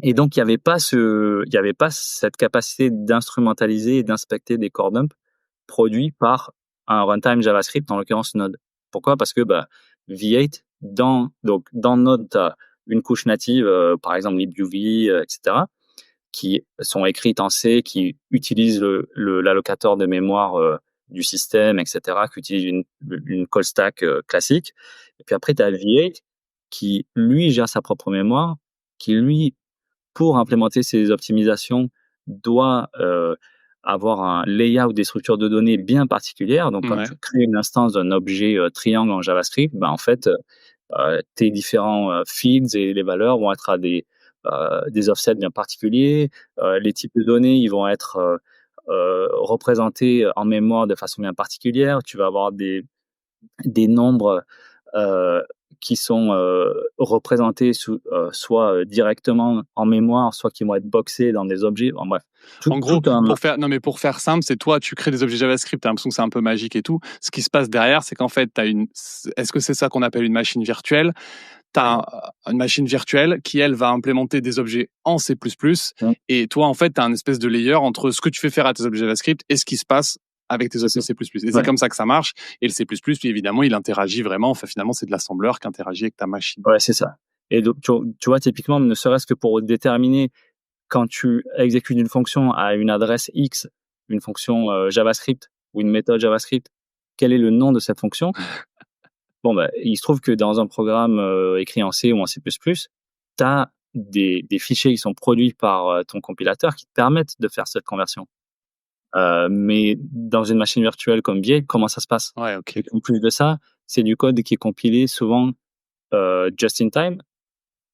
Et donc il y avait pas cette capacité d'instrumentaliser et d'inspecter des core dumps produits par un runtime JavaScript, en l'occurrence Node. Pourquoi? Parce que, V8 dans Node, tu as une couche native, par exemple libuv, et cetera, qui sont écrites en C, qui utilisent l'allocateur de mémoire, du système, et cetera, qui utilise une call stack, classique. Et puis après, tu as V8 qui, lui, gère sa propre mémoire, qui, lui, pour implémenter ces optimisations, doit, avoir un layout des structures de données bien particulières. Donc, quand Ouais. tu crées une instance d'un objet, triangle en JavaScript, en fait, tes différents, fields et les valeurs vont être à des offsets bien particuliers. Les types de données, ils vont être, représentés en mémoire de façon bien particulière. Tu vas avoir des nombres, heu, qui sont, représentés soit, directement en mémoire, soit qui vont être boxés dans des objets. En bref, En gros, tout un pour faire simple, c'est toi, tu crées des objets JavaScript, tu as l'impression que c'est un peu magique et tout. Ce qui se passe derrière, c'est qu'en fait, est-ce que c'est ça qu'on appelle une machine virtuelle? Tu as une machine virtuelle qui, elle, va implémenter des objets en C++, mmh, et toi, en fait, tu as un espèce de layer entre ce que tu fais faire à tes objets JavaScript et ce qui se passe avec tes c'est objets ça. C++. Et c'est Ouais, comme ça que ça marche. Et le C++, lui, évidemment, il interagit vraiment. Enfin, finalement, c'est de l'assembleur qui interagit avec ta machine. ouais, c'est ça. Et donc tu vois, typiquement, ne serait-ce que pour déterminer quand tu exécutes une fonction à une adresse X, une fonction, JavaScript ou une méthode JavaScript, quel est le nom de cette fonction? Bon, il se trouve que dans un programme, écrit en C ou en C++, tu as des fichiers qui sont produits par, ton compilateur qui te permettent de faire cette conversion. Mais dans une machine virtuelle comme V8, comment ça se passe? Ouais, ok. Et en plus de ça, c'est du code qui est compilé souvent, just in time.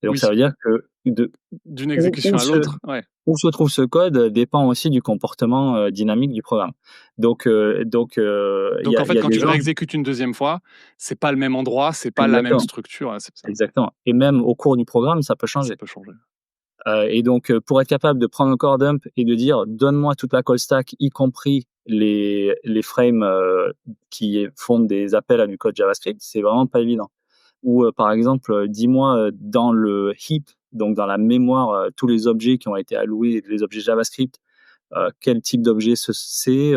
Et donc Oui, ça veut dire que d'une où exécution où à se l'autre. Ouais. où se trouve ce code, dépend aussi du comportement, dynamique du programme. Donc, en il fait, y a quand des tu le gens réexécutes une deuxième fois, c'est pas le même endroit, c'est pas la même exactement, structure. Ouais, c'est ça. exactement, et même au cours du programme, ça peut Ça changer. peut changer. Et donc, pour être capable de prendre un core dump et de dire: «Donne-moi toute la call stack, y compris les frames, qui font des appels à du code JavaScript», c'est vraiment pas évident. Ou, par exemple, dis-moi, dans le heap, donc dans la mémoire, tous les objets qui ont été alloués, les objets JavaScript, quel type d'objet c'est,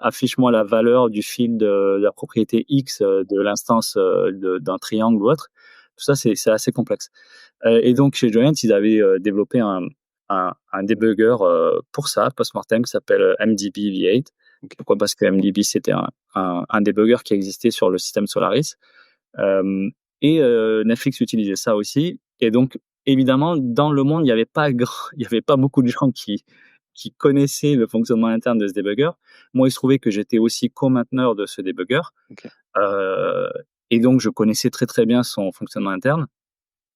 affiche-moi la valeur du field, de la propriété X, de l'instance, d'un triangle ou autre. Tout ça, c'est assez complexe. Et donc chez Joyent, ils avaient, développé un debugger, pour ça, post-mortem, qui s'appelle, MDB V8. Ok. Pourquoi? Parce que MDB, c'était un debugger qui existait sur le système Solaris. Hem Et Netflix utilisait ça aussi, et donc évidemment, dans le monde, il y avait pas il y avait pas beaucoup de gens qui connaissaient le fonctionnement interne de ce débugger. Moi, il se trouvait que j'étais aussi co-mainteneur de ce débugger. Ok. Euh, et donc, je connaissais très, très bien son fonctionnement interne.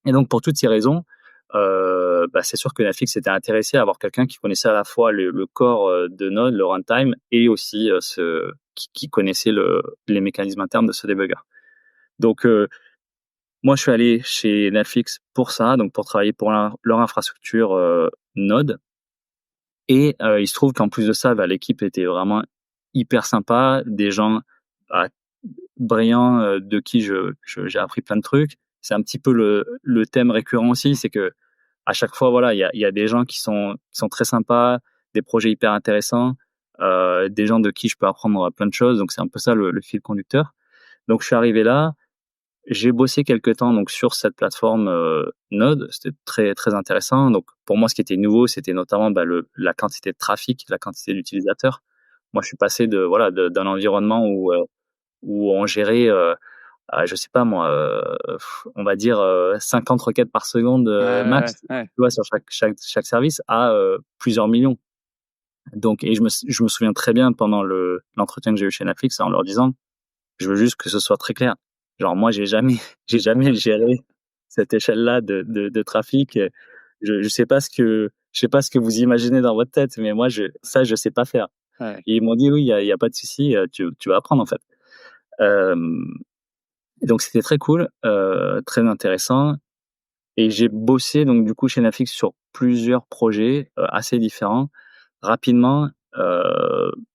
Et donc, pour toutes ces raisons, c'est sûr que Netflix s'était intéressé à avoir quelqu'un qui connaissait à la fois le corps de Node, le runtime, et aussi qui connaissait les mécanismes internes de ce débugger. Donc, moi, je suis allé chez Netflix pour ça, donc pour travailler pour leur infrastructure Node. Et il se trouve qu'en plus de ça, l'équipe était vraiment hyper sympa, des gens bah, brillants de qui j'ai appris plein de trucs. C'est un petit peu le thème récurrent aussi, c'est que à chaque fois, voilà, il y a des gens qui sont très sympas, des projets hyper intéressants, des gens de qui je peux apprendre plein de choses. Donc c'est un peu ça le fil conducteur. Donc je suis arrivé là, j'ai bossé quelque temps donc sur cette plateforme Node, c'était très très intéressant. Donc pour moi, ce qui était nouveau, c'était notamment la quantité de trafic, la quantité d'utilisateurs. Moi, je suis passé d'un environnement où on gérait je sais pas moi, on va dire 50 requêtes par seconde Ouais, max, ouais. tu vois, sur chaque service à plusieurs millions. Donc, et je me souviens très bien pendant l'entretien que j'ai eu chez Netflix en leur disant, je veux juste que ce soit très clair. Genre moi, j'ai jamais géré cette échelle-là de trafic. Je sais pas ce que vous imaginez dans votre tête, mais moi, je sais pas faire. Ouais. Et ils m'ont dit oui, il y a pas de souci, tu vas apprendre en fait. Euh, et donc c'était très cool, très intéressant. Et j'ai bossé donc du coup chez Netflix sur plusieurs projets assez différents. Rapidement,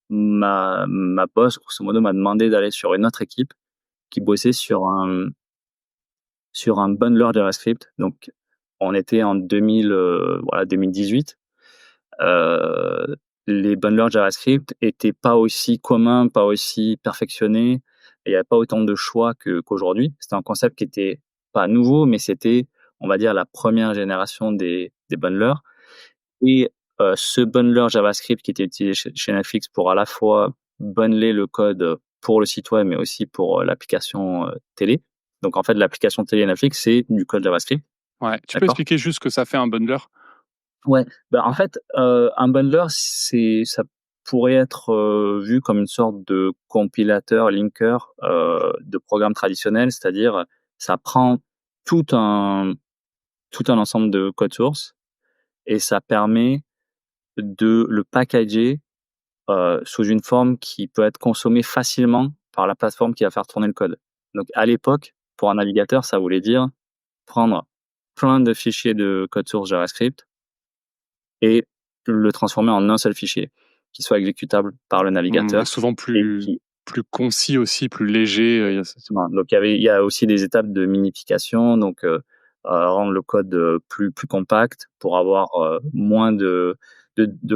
ma boss grosso modo m'a demandé d'aller sur une autre équipe qui bossait sur un bundler JavaScript. Donc on était en 2018. Euh, les bundlers JavaScript étaient pas aussi communs, pas aussi perfectionnés. Il n'y avait pas autant de choix qu'aujourd'hui. C'était un concept qui était pas nouveau, mais c'était, on va dire, la première génération des bundlers. Et ce bundler JavaScript qui était utilisé chez Netflix pour à la fois bundler le code pour le site web, mais aussi pour l'application télé. Donc en fait, l'application télé Netflix, c'est du code JavaScript. Ouais. Tu peux D'accord? expliquer juste ce que ça fait un bundler? Ouais, en fait, un bundler, ça pourrait être vu comme une sorte de compilateur, linker de programmes traditionnels, c'est-à-dire ça prend tout un tout un ensemble de code source et ça permet de le packager sous une forme qui peut être consommée facilement par la plateforme qui va faire tourner le code. Donc à l'époque, pour un navigateur, ça voulait dire prendre plein de fichiers de code source JavaScript et le transformer en un seul fichier qui soit exécutable par le Et navigateur souvent et plus concis aussi, plus léger. donc il y a aussi des étapes de minification, donc rendre le code plus compact pour avoir moins de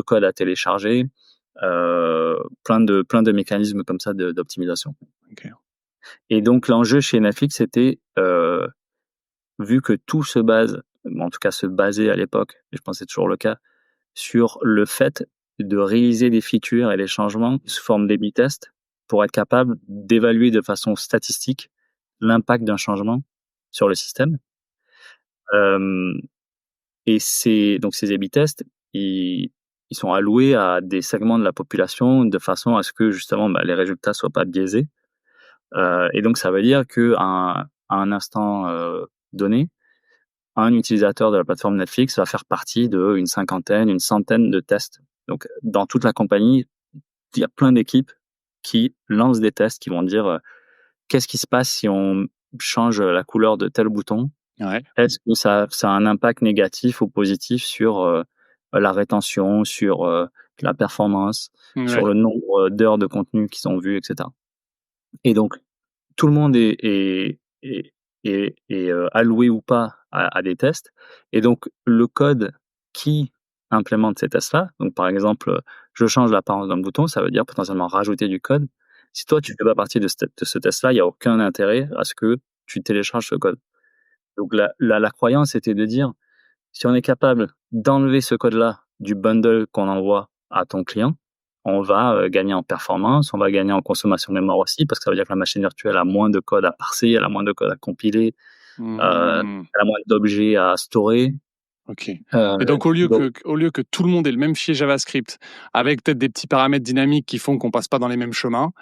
code à télécharger, plein de mécanismes comme ça d'optimisation. Ok. Et donc l'enjeu chez Netflix, c'était vu que tout se base, en tout cas se basait à l'époque, et je pense que c'est toujours le cas, sur le fait de réaliser des features et des changements sous forme d'A/B test pour être capable d'évaluer de façon statistique l'impact d'un changement sur le système. Euh, et donc ces A/B tests, ils sont alloués à des segments de la population de façon à ce que justement les résultats soient pas biaisés. Et donc ça veut dire que à un instant donné, un utilisateur de la plateforme Netflix va faire partie d'une cinquantaine, une centaine de tests. Donc, dans toute la compagnie, il y a plein d'équipes qui lancent des tests, qui vont dire qu'est-ce qui se passe si on change la couleur de tel bouton? Ouais. Est-ce que ça a un impact négatif ou positif sur la rétention, sur la performance, Ouais. sur le nombre d'heures de contenu qui sont vues, etc. Et donc, tout le monde est alloué ou pas à des tests. Et donc, le code qui implémente ces tests-là, donc par exemple, je change l'apparence d'un bouton, ça veut dire potentiellement rajouter du code. Si toi, tu fais pas partie de ce test-là, il n'y a aucun intérêt à ce que tu télécharges ce code. Donc, la croyance était de dire, si on est capable d'enlever ce code-là du bundle qu'on envoie à ton client, on va gagner en performance, on va gagner en consommation de mémoire aussi, parce que ça veut dire que la machine virtuelle a moins de code à parser, elle a moins de code à compiler, Hmm. Elle a moins d'objets à storer. Ok. Et donc, au lieu que tout le monde ait le même fichier JavaScript, avec peut-être des petits paramètres dynamiques qui font qu'on passe pas dans les mêmes chemins,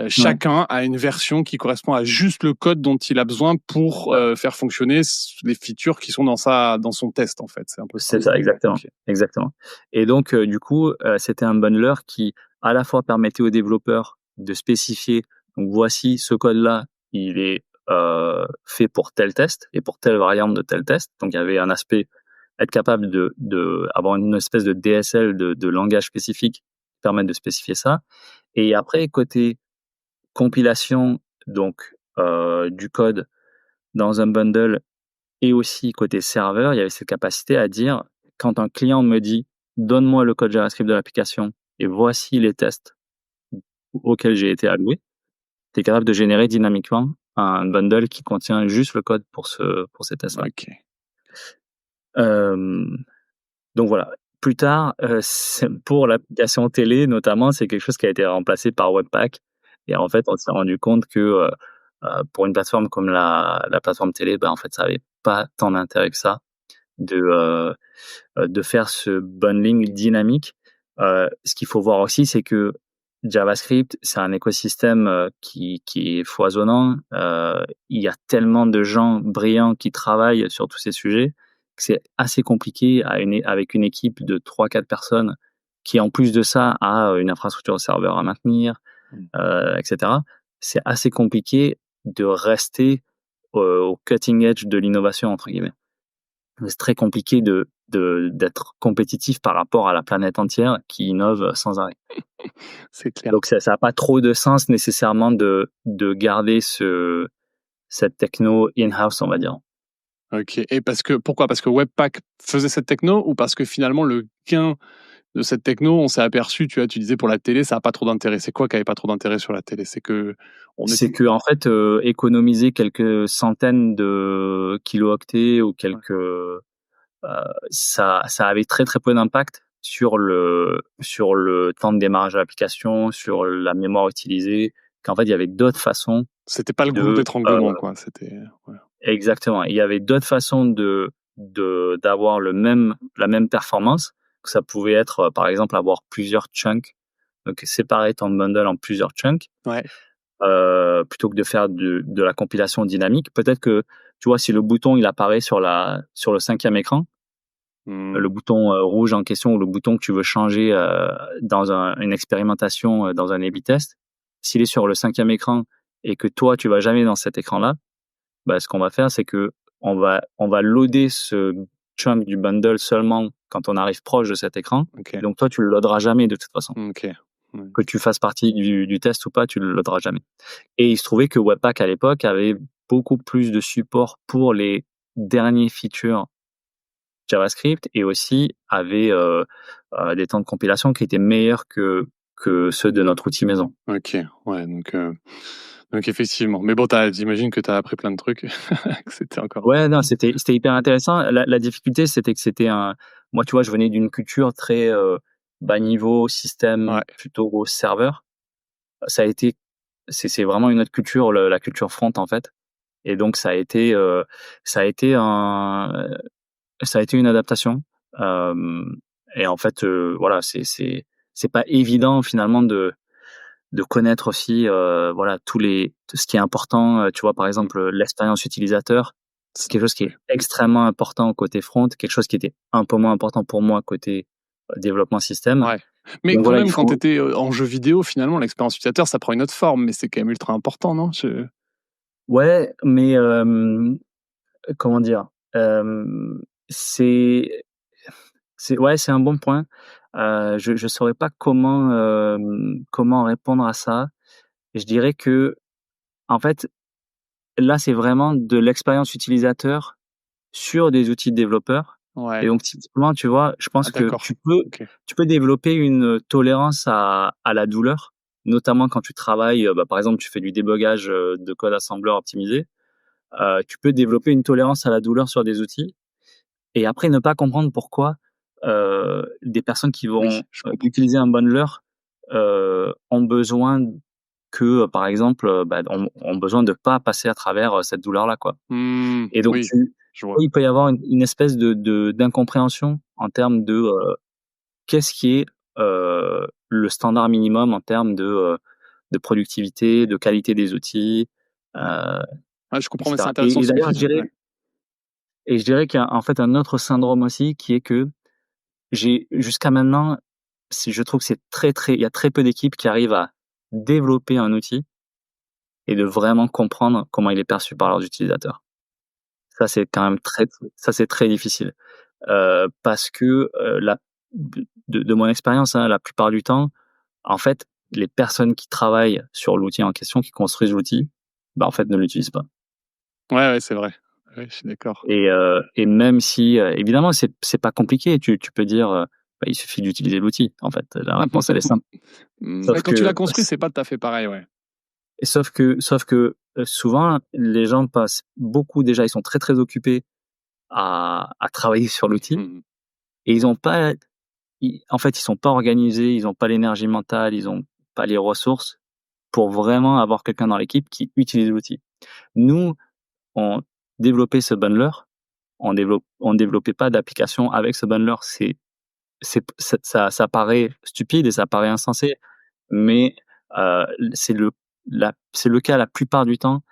chacun a une version qui correspond à juste le code dont il a besoin pour faire fonctionner les features qui sont dans son test, en fait. C'est un peu ça. C'est ça, exactement. Ok. Exactement. Et donc, du coup, c'était un bundler qui, à la fois, permettait aux développeurs de spécifier, donc voici ce code-là, il est fait pour tel test et pour telle variante de tel test. Donc, il y avait un aspect, être capable de avoir une espèce de DSL de langage spécifique qui permet de spécifier ça. Et après, côté compilation, donc du code dans un bundle, et aussi côté serveur, il y avait cette capacité à dire, quand un client me dit, donne-moi le code JavaScript de l'application et voici les tests auxquels j'ai été alloué, tu es capable de générer dynamiquement un bundle qui contient juste le code pour ces tests-là. Ok. Donc voilà. Plus tard, pour l'application télé notamment, c'est quelque chose qui a été remplacé par Webpack. Et en fait, on s'est rendu compte que pour une plateforme comme la plateforme télé, en fait, ça avait pas tant d'intérêt que ça de faire ce bundling dynamique. Ce qu'il faut voir aussi, c'est que JavaScript, c'est un écosystème qui est foisonnant. Il y a tellement de gens brillants qui travaillent sur tous ces sujets que c'est assez compliqué avec une équipe de 3-4 personnes qui, en plus de ça, a une infrastructure de serveur à maintenir, etc. C'est assez compliqué de rester au cutting edge de l'innovation, entre guillemets. C'est très compliqué d'être compétitif par rapport à la planète entière qui innove sans arrêt. C'est clair. Donc ça n'a pas trop de sens nécessairement de garder cette techno in-house, on va dire. Ok. Et pourquoi? Parce que Webpack faisait cette techno, ou parce que finalement le gain de cette techno, on s'est aperçu, tu disais pour la télé, ça n'a pas trop d'intérêt. C'est quoi qui n'avait pas trop d'intérêt sur la télé? C'est que en fait, économiser quelques centaines de kilo-octets ou ça avait très très peu d'impact sur le temps de démarrage de l'application, sur la mémoire utilisée, qu'en fait il y avait d'autres façons. C'était pas le goût d'étranglement, quoi. C'était Exactement. Il y avait d'autres façons d'avoir la même performance. Ça pouvait être, par exemple, avoir plusieurs chunks. Donc, séparer ton bundle en plusieurs chunks. Ouais. Plutôt que de faire de la compilation dynamique. Peut-être que, tu vois, si le bouton, il apparaît sur le 5e écran, le bouton rouge en question, ou le bouton que tu veux changer dans une expérimentation, dans un A/B test, s'il est sur le 5e écran et que toi, tu vas jamais dans cet écran-là, ce qu'on va faire, c'est que on va loader ce chunk du bundle seulement quand on arrive proche de cet écran. Okay. Donc toi, tu le loaderas jamais de toute façon. Okay. Ouais. Que tu fasses partie du test ou pas, tu le loaderas jamais. Et il se trouvait que Webpack à l'époque avait beaucoup plus de support pour les derniers features JavaScript, et aussi avait des temps de compilation qui étaient meilleurs que ceux de notre outil maison. Ok, ouais, donc effectivement. Mais bon, j'imagine que tu as appris plein de trucs. C'était encore. Ouais, non, c'était hyper intéressant. La difficulté, c'était que c'était moi, tu vois, je venais d'une culture très bas niveau, système, plutôt au serveur. C'est vraiment une autre culture, la culture front, en fait. Et donc, ça a été une adaptation. Et en fait, voilà, c'est pas évident finalement de connaître aussi, voilà, tout ce qui est important. Tu vois, par exemple, l'expérience utilisateur, c'est quelque chose qui est extrêmement important côté front, quelque chose qui était un peu moins important pour moi côté développement système. Ouais. Mais donc, quand même, quand tu étais en jeu vidéo, finalement, l'expérience utilisateur, ça prend une autre forme, mais c'est quand même ultra important, non? Ouais, mais comment dire, c'est un bon point. Je saurais pas comment répondre à ça. Je dirais que, en fait, là, c'est vraiment de l'expérience utilisateur sur des outils de développeurs. Ouais. Et donc, typiquement, tu vois, je pense que tu peux développer une tolérance à la douleur, notamment quand tu travailles, par exemple, tu fais du débogage de code assembleur optimisé. Tu peux développer une tolérance à la douleur sur des outils, et après ne pas comprendre pourquoi des personnes qui vont utiliser un bundler ont besoin par exemple, ont besoin de pas passer à travers cette douleur-là, quoi. Et donc, Oui, je vois. il peut y avoir une espèce d'incompréhension en termes qu'est-ce qui est le standard minimum en termes de productivité, de qualité des outils, euh, Ouais, je comprends, mais c'est etc. intéressant ce que D'ailleurs, tu dis. Ouais. je dirais qu'il y a en fait un autre syndrome aussi qui est que jusqu'à maintenant, je trouve que il y a très peu d'équipes qui arrivent à développer un outil et de vraiment comprendre comment il est perçu par leurs utilisateurs. Ça, c'est quand même ça, c'est très difficile. Parce que, de mon expérience, hein, la plupart du temps, en fait, les personnes qui travaillent sur l'outil en question, qui construisent l'outil, en fait, ne l'utilisent pas. Ouais, ouais, c'est vrai. Ouais, je suis d'accord. Et même si, évidemment, c'est pas compliqué. Tu peux dire, il suffit d'utiliser l'outil, en fait. La réponse, elle est simple. Mais Sauf quand tu l'as que construit, c'est pas tout à fait pareil, ouais. souvent, les gens passent beaucoup déjà, ils sont très, très occupés à travailler sur l'outil Mmh. et ils ont pas en fait, ils sont pas organisés, ils ont pas l'énergie mentale, ils ont pas les ressources pour vraiment avoir quelqu'un dans l'équipe qui utilise l'outil. Nous, on développait ce bundler, on développait pas d'application avec ce bundler. Ça paraît stupide et ça paraît insensé, mais heu, c'est c'est le cas la plupart du temps,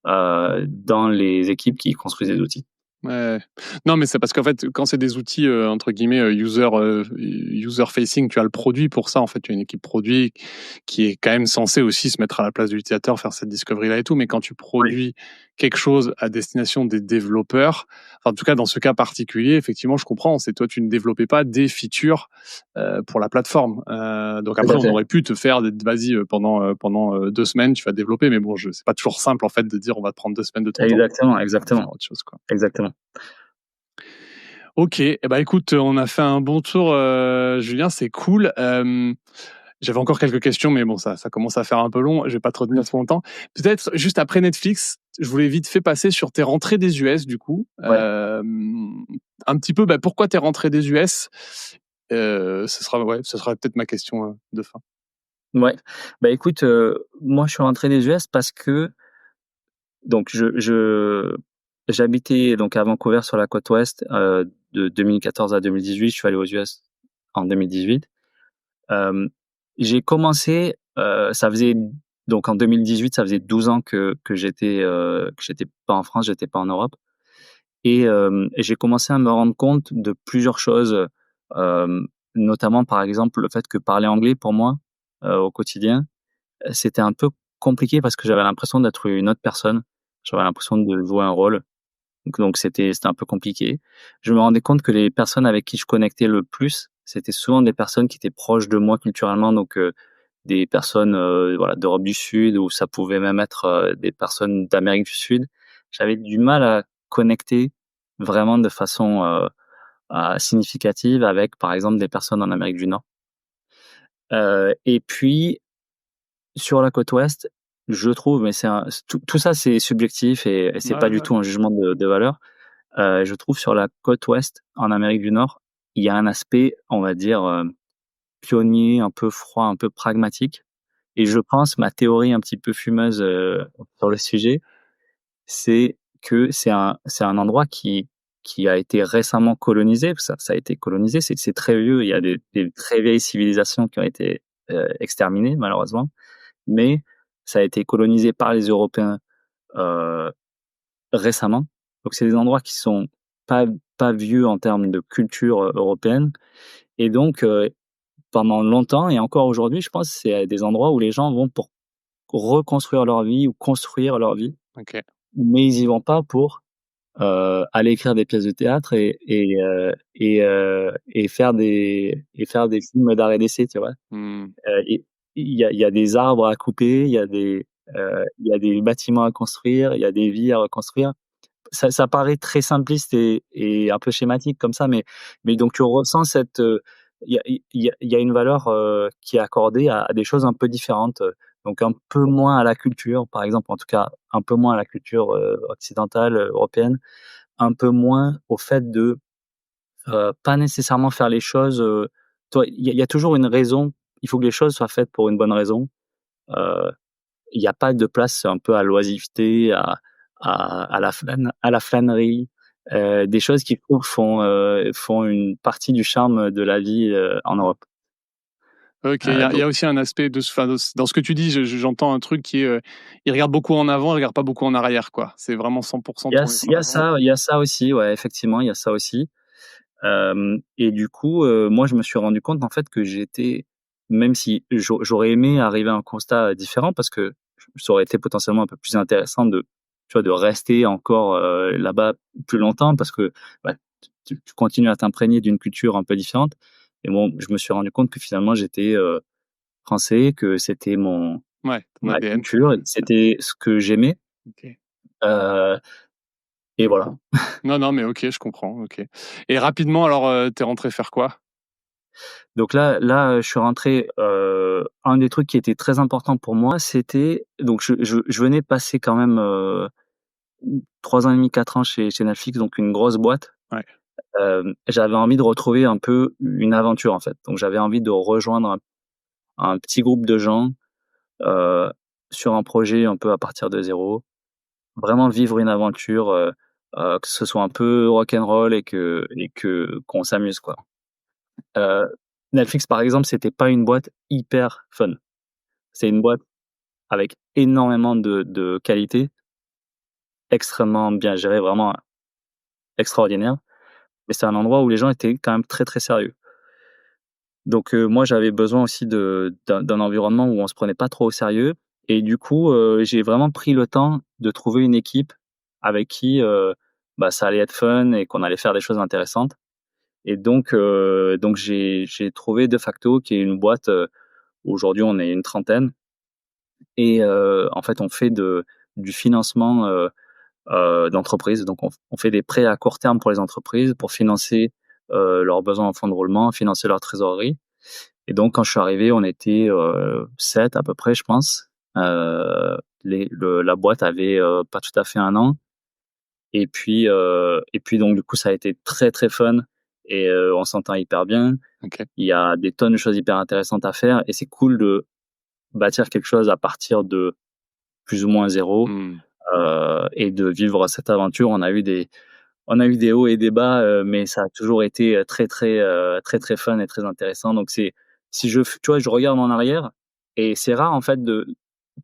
dans les équipes qui construisent des outils. Ouais. Non, mais c'est parce qu'en fait, quand c'est des outils, entre guillemets, user facing, tu as le produit pour ça, en fait. Tu as une équipe produit qui est quand même censée aussi se mettre à la place de l'utilisateur, faire cette discovery-là et tout. Mais quand tu Oui. produis quelque chose à destination des développeurs, enfin, en tout cas, dans ce cas particulier, effectivement, je comprends. C'est toi, tu ne développais pas des features, pour la plateforme. Donc Tout après, à on fait. aurait pu te faire vas-y, pendant 2 semaines, tu vas développer. Mais bon, c'est pas toujours simple, en fait, de dire: «On va te prendre 2 semaines de ton temps». Exactement, On va faire exactement, autre chose, quoi. exactement. Ok, eh ben, écoute, on a fait un bon tour, Julien, c'est cool. J'avais encore quelques questions, mais bon, ça commence à faire un peu long. Je vais pas te retenir trop longtemps. Peut-être juste après Netflix, je voulais vite fait passer sur tes rentrées des US, du coup. Ouais. Un petit peu, pourquoi t'es rentré des US? Ce sera peut-être ma question de fin. Ouais. Écoute, moi, je suis rentré des US parce que donc j'habitais donc à Vancouver sur la côte ouest, de 2014 à 2018. Je suis allé aux US en 2018. Hem, j'ai commencé, ça faisait donc en 2018, ça faisait 12 ans que j'étais pas en France, j'étais pas en Europe et j'ai commencé à me rendre compte de plusieurs choses, hem, notamment, par exemple, le fait que parler anglais pour moi, au quotidien, c'était un peu compliqué parce que j'avais l'impression d'être une autre personne. J'avais l'impression de jouer un rôle. Donc c'était un peu compliqué. Je me rendais compte que les personnes avec qui je connectais le plus, c'était souvent des personnes qui étaient proches de moi culturellement, donc des personnes, voilà, d'Europe du Sud ou ça pouvait même être, des personnes d'Amérique du Sud. J'avais du mal à connecter vraiment de façon, significative avec, par exemple, des personnes en Amérique du Nord. Et puis sur la côte ouest, je trouve, mais tout ça, c'est subjectif et c'est Ouais, pas du ouais. tout un jugement de valeur. Je trouve sur la côte ouest, en Amérique du Nord, il y a un aspect, on va dire, pionnier, un peu froid, un peu pragmatique et je pense, ma théorie un petit peu fumeuse, sur le sujet, c'est que c'est un endroit qui a été récemment colonisé. Ça a été colonisé, c'est très vieux. Il y a des très vieilles civilisations qui ont été, exterminées malheureusement, mais ça a été colonisé par les Européens, heu, récemment. Donc c'est des endroits qui sont pas pas vieux en termes de culture, européenne et donc pendant longtemps et encore aujourd'hui, je pense, c'est des endroits où les gens vont pour reconstruire leur vie ou construire leur vie, Ok. mais ils y vont pas pour, aller écrire des pièces de théâtre et faire des films d'art et d'essai, tu vois? Hmm. Et il y a des arbres à couper, il y a des bâtiments à construire, il y a des vies à reconstruire. Ça paraît très simpliste et un peu schématique comme ça, mais donc tu ressens il y a une valeur, qui est accordée à des choses un peu différentes, donc un peu moins à la culture, par exemple, en tout cas, un peu moins à la culture, occidentale, européenne, un peu moins au fait de, pas nécessairement faire les choses, il y a toujours une raison. Il faut que les choses soient faites pour une bonne raison, heu il y a pas de place un peu à l'oisiveté, à la flânerie, des choses qui, je trouve, font une partie du charme de la vie, en Europe. Ok, il y Donc a aussi un aspect enfin, dans ce que tu dis, j'entends un truc qui est, il regarde beaucoup en avant, il regarde pas beaucoup en arrière, quoi. C'est vraiment 100% tourné sur l'avant. il y a ça aussi, ouais, effectivement, il y a ça aussi. Et du coup, moi, je me suis rendu compte, en fait, que j'étais même si j'aurais aimé arriver à un constat différent parce que ça aurait été potentiellement un peu plus intéressant de, tu vois, de rester encore, là-bas plus longtemps parce que, bah, tu continues à t'imprégner d'une culture un peu différente. Et bon, je me suis rendu compte que finalement j'étais, français, que c'était Ouais, ton ma ADN, culture, et c'était ce que j'aimais, OK. heu et voilà. Non, non, mais OK, je comprends, OK. Et rapidement alors, tu rentré faire quoi? Donc là, je suis rentré, un des trucs qui était très important pour moi, c'était donc je venais passer quand même, 3 ans et demi, 4 ans chez Netflix, donc une grosse boîte. Ouais, J'avais envie de retrouver un peu une aventure, en fait. Donc j'avais envie de rejoindre un petit groupe de gens, heu, sur un projet un peu à partir de zéro. Vraiment vivre une aventure, que ce soit un peu rock'n'roll et qu'on s'amuse, quoi. Heu, Netflix, par exemple, c'était pas une boîte hyper fun. C'est une boîte avec énormément de qualité, extrêmement bien gérée, vraiment extraordinaire. Mais c'est un endroit où les gens étaient quand même très, très sérieux. Donc moi, j'avais besoin aussi d'un environnement où on se prenait pas trop au sérieux, et du coup, j'ai vraiment pris le temps de trouver une équipe avec qui, bah, ça allait être fun et qu'on allait faire des choses intéressantes. Et donc j'ai trouvé De Facto, qui est une boîte, aujourd'hui on est une trentaine, et en fait on fait du financement, d'entreprises. Donc on fait des prêts à court terme pour les entreprises pour financer, leurs besoins en fonds de roulement, financer leur trésorerie. Et donc quand je suis arrivé, on était, 7 à peu près, je pense. La boîte avait, pas tout à fait 1 an. Et puis donc du coup, ça a été très, très fun, et on s'entend hyper bien. OK. Il y a des tonnes de choses hyper intéressantes à faire, et c'est cool de bâtir quelque chose à partir de plus ou moins zéro, Mmh. et de vivre cette aventure. On a eu des hauts et des bas, mais ça a toujours été, très, très, très, très fun et très intéressant. Donc c'est si je f tu vois, je regarde en arrière, et c'est rare en fait de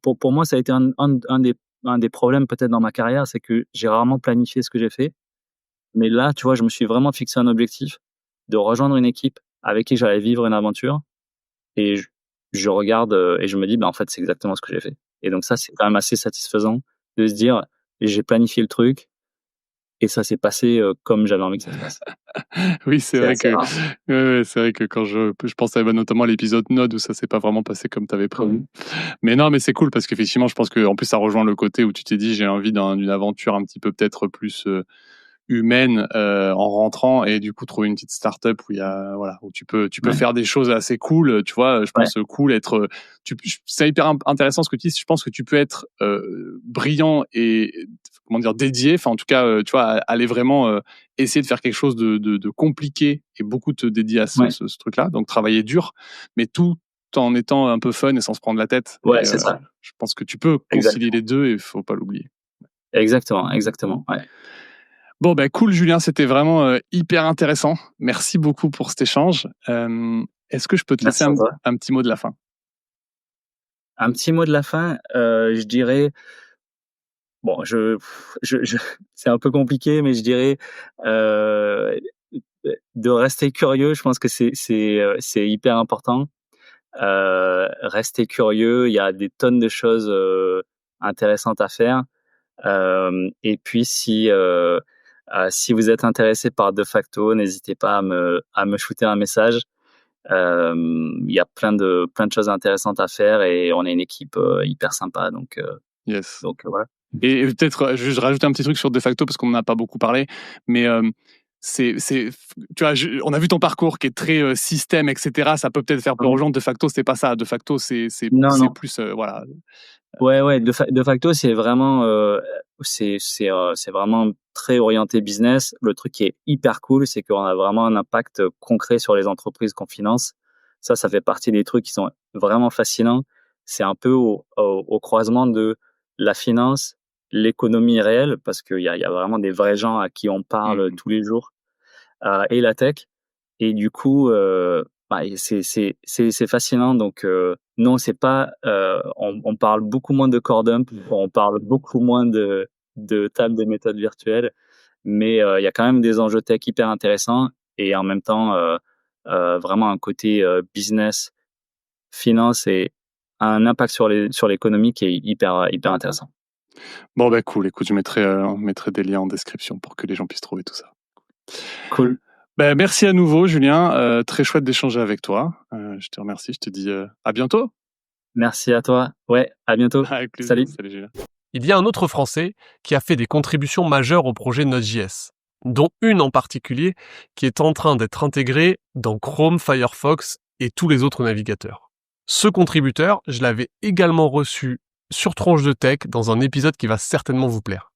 pour moi, ça a été un des problèmes peut-être dans ma carrière, c'est que j'ai rarement planifié ce que j'ai fait. Mais là, tu vois, je me suis vraiment fixé un objectif de rejoindre une équipe avec qui j'allais vivre une aventure, et je regarde, et je me dis: «Bah, en fait, c'est exactement ce que j'ai fait». Et donc ça, c'est quand même assez satisfaisant de se dire: «J'ai planifié le truc et ça s'est passé, comme j'avais envie que ça se passe». Oui, c'est C'est vrai assez que rare. ouais, ouais, c'est vrai que quand je pense à notamment à l'épisode Node où ça s'est pas vraiment passé comme tu avais prévu. Mais non, mais c'est cool parce qu'effectivement, je pense qu'en plus ça rejoint le côté où tu t'es dit: «J'ai envie d'une aventure un petit peu peut-être plus, humaine, en rentrant», et du coup trouver une petite start-up où il y a voilà, où tu peux Ouais, faire des choses assez cool, tu vois? Je ouais, pense, cool, être, c'est hyper intéressant ce que tu dis. Je pense que tu peux être, brillant et comment dire? Dédié, enfin en tout cas, tu vois? Aller vraiment, essayer de faire quelque chose de compliqué et beaucoup te dédier à ce ouais, ce ce truc-là, donc travailler dur, mais tout en étant un peu fun et sans se prendre la tête. ouais, Et c'est ça. je pense que tu peux concilier Exactement. les 2 et il faut pas l'oublier. Exactement, exactement, ouais. Bon, bah, cool Julien, c'était vraiment, hyper intéressant. Merci beaucoup pour cet échange. Est-ce que je peux te laisser Merci à toi. un petit mot de la fin? Un petit mot de la fin, je dirais, bon, je c'est un peu compliqué, mais je dirais, heu, de rester curieux. Je pense que c'est hyper important. Rester curieux, il y a des tonnes de choses, intéressantes à faire. Et puis si vous êtes intéressé par De Facto, n'hésitez pas à me shooter un message. Il y a plein de choses intéressantes à faire, et on est une équipe, hyper sympa, Yes. voilà. Et peut-être, je rajoute un petit truc sur De Facto parce qu'on n'en a pas beaucoup parlé, mais c'est tu vois, on a vu ton parcours qui est très, système et cetera. Ça peut peut-être faire peur aux Mmh. gens. De Facto, c'est pas ça. De Facto, c'est Non, c'est non. plus, voilà. Ouais, ouais, de facto, c'est vraiment, c'est vraiment très orienté business. Le truc qui est hyper cool, c'est qu'on a vraiment un impact concret sur les entreprises qu'on finance. Ça fait partie des trucs qui sont vraiment fascinants. c'est un peu au croisement de la finance, l'économie réelle, parce qu'il y a vraiment des vrais gens à qui on parle Mmh. tous les jours, et la tech. Et du coup, et c'est fascinant. Donc, non, c'est pas, on parle beaucoup moins de core dump, on parle beaucoup moins de table des méthodes virtuelles, mais il y a quand même des enjeux tech hyper intéressants et en même temps, vraiment un côté, business, finance et un impact sur l'économie qui est hyper intéressant. Bon, bah, cool. Écoute, on mettrait des liens en description pour que les gens puissent trouver tout ça. Cool. Bah, merci à nouveau, Julien. Très chouette d'échanger avec toi. Je te remercie. Je te dis à bientôt. Merci à toi. Ouais, à bientôt. Avec plaisir. Salut. Salut, Julien. Il y a un autre Français qui a fait des contributions majeures au projet Node.js, dont une en particulier qui est en train d'être intégrée dans Chrome, Firefox et tous les autres navigateurs. Ce contributeur, je l'avais également reçu sur Tronche de Tech dans un épisode qui va certainement vous plaire.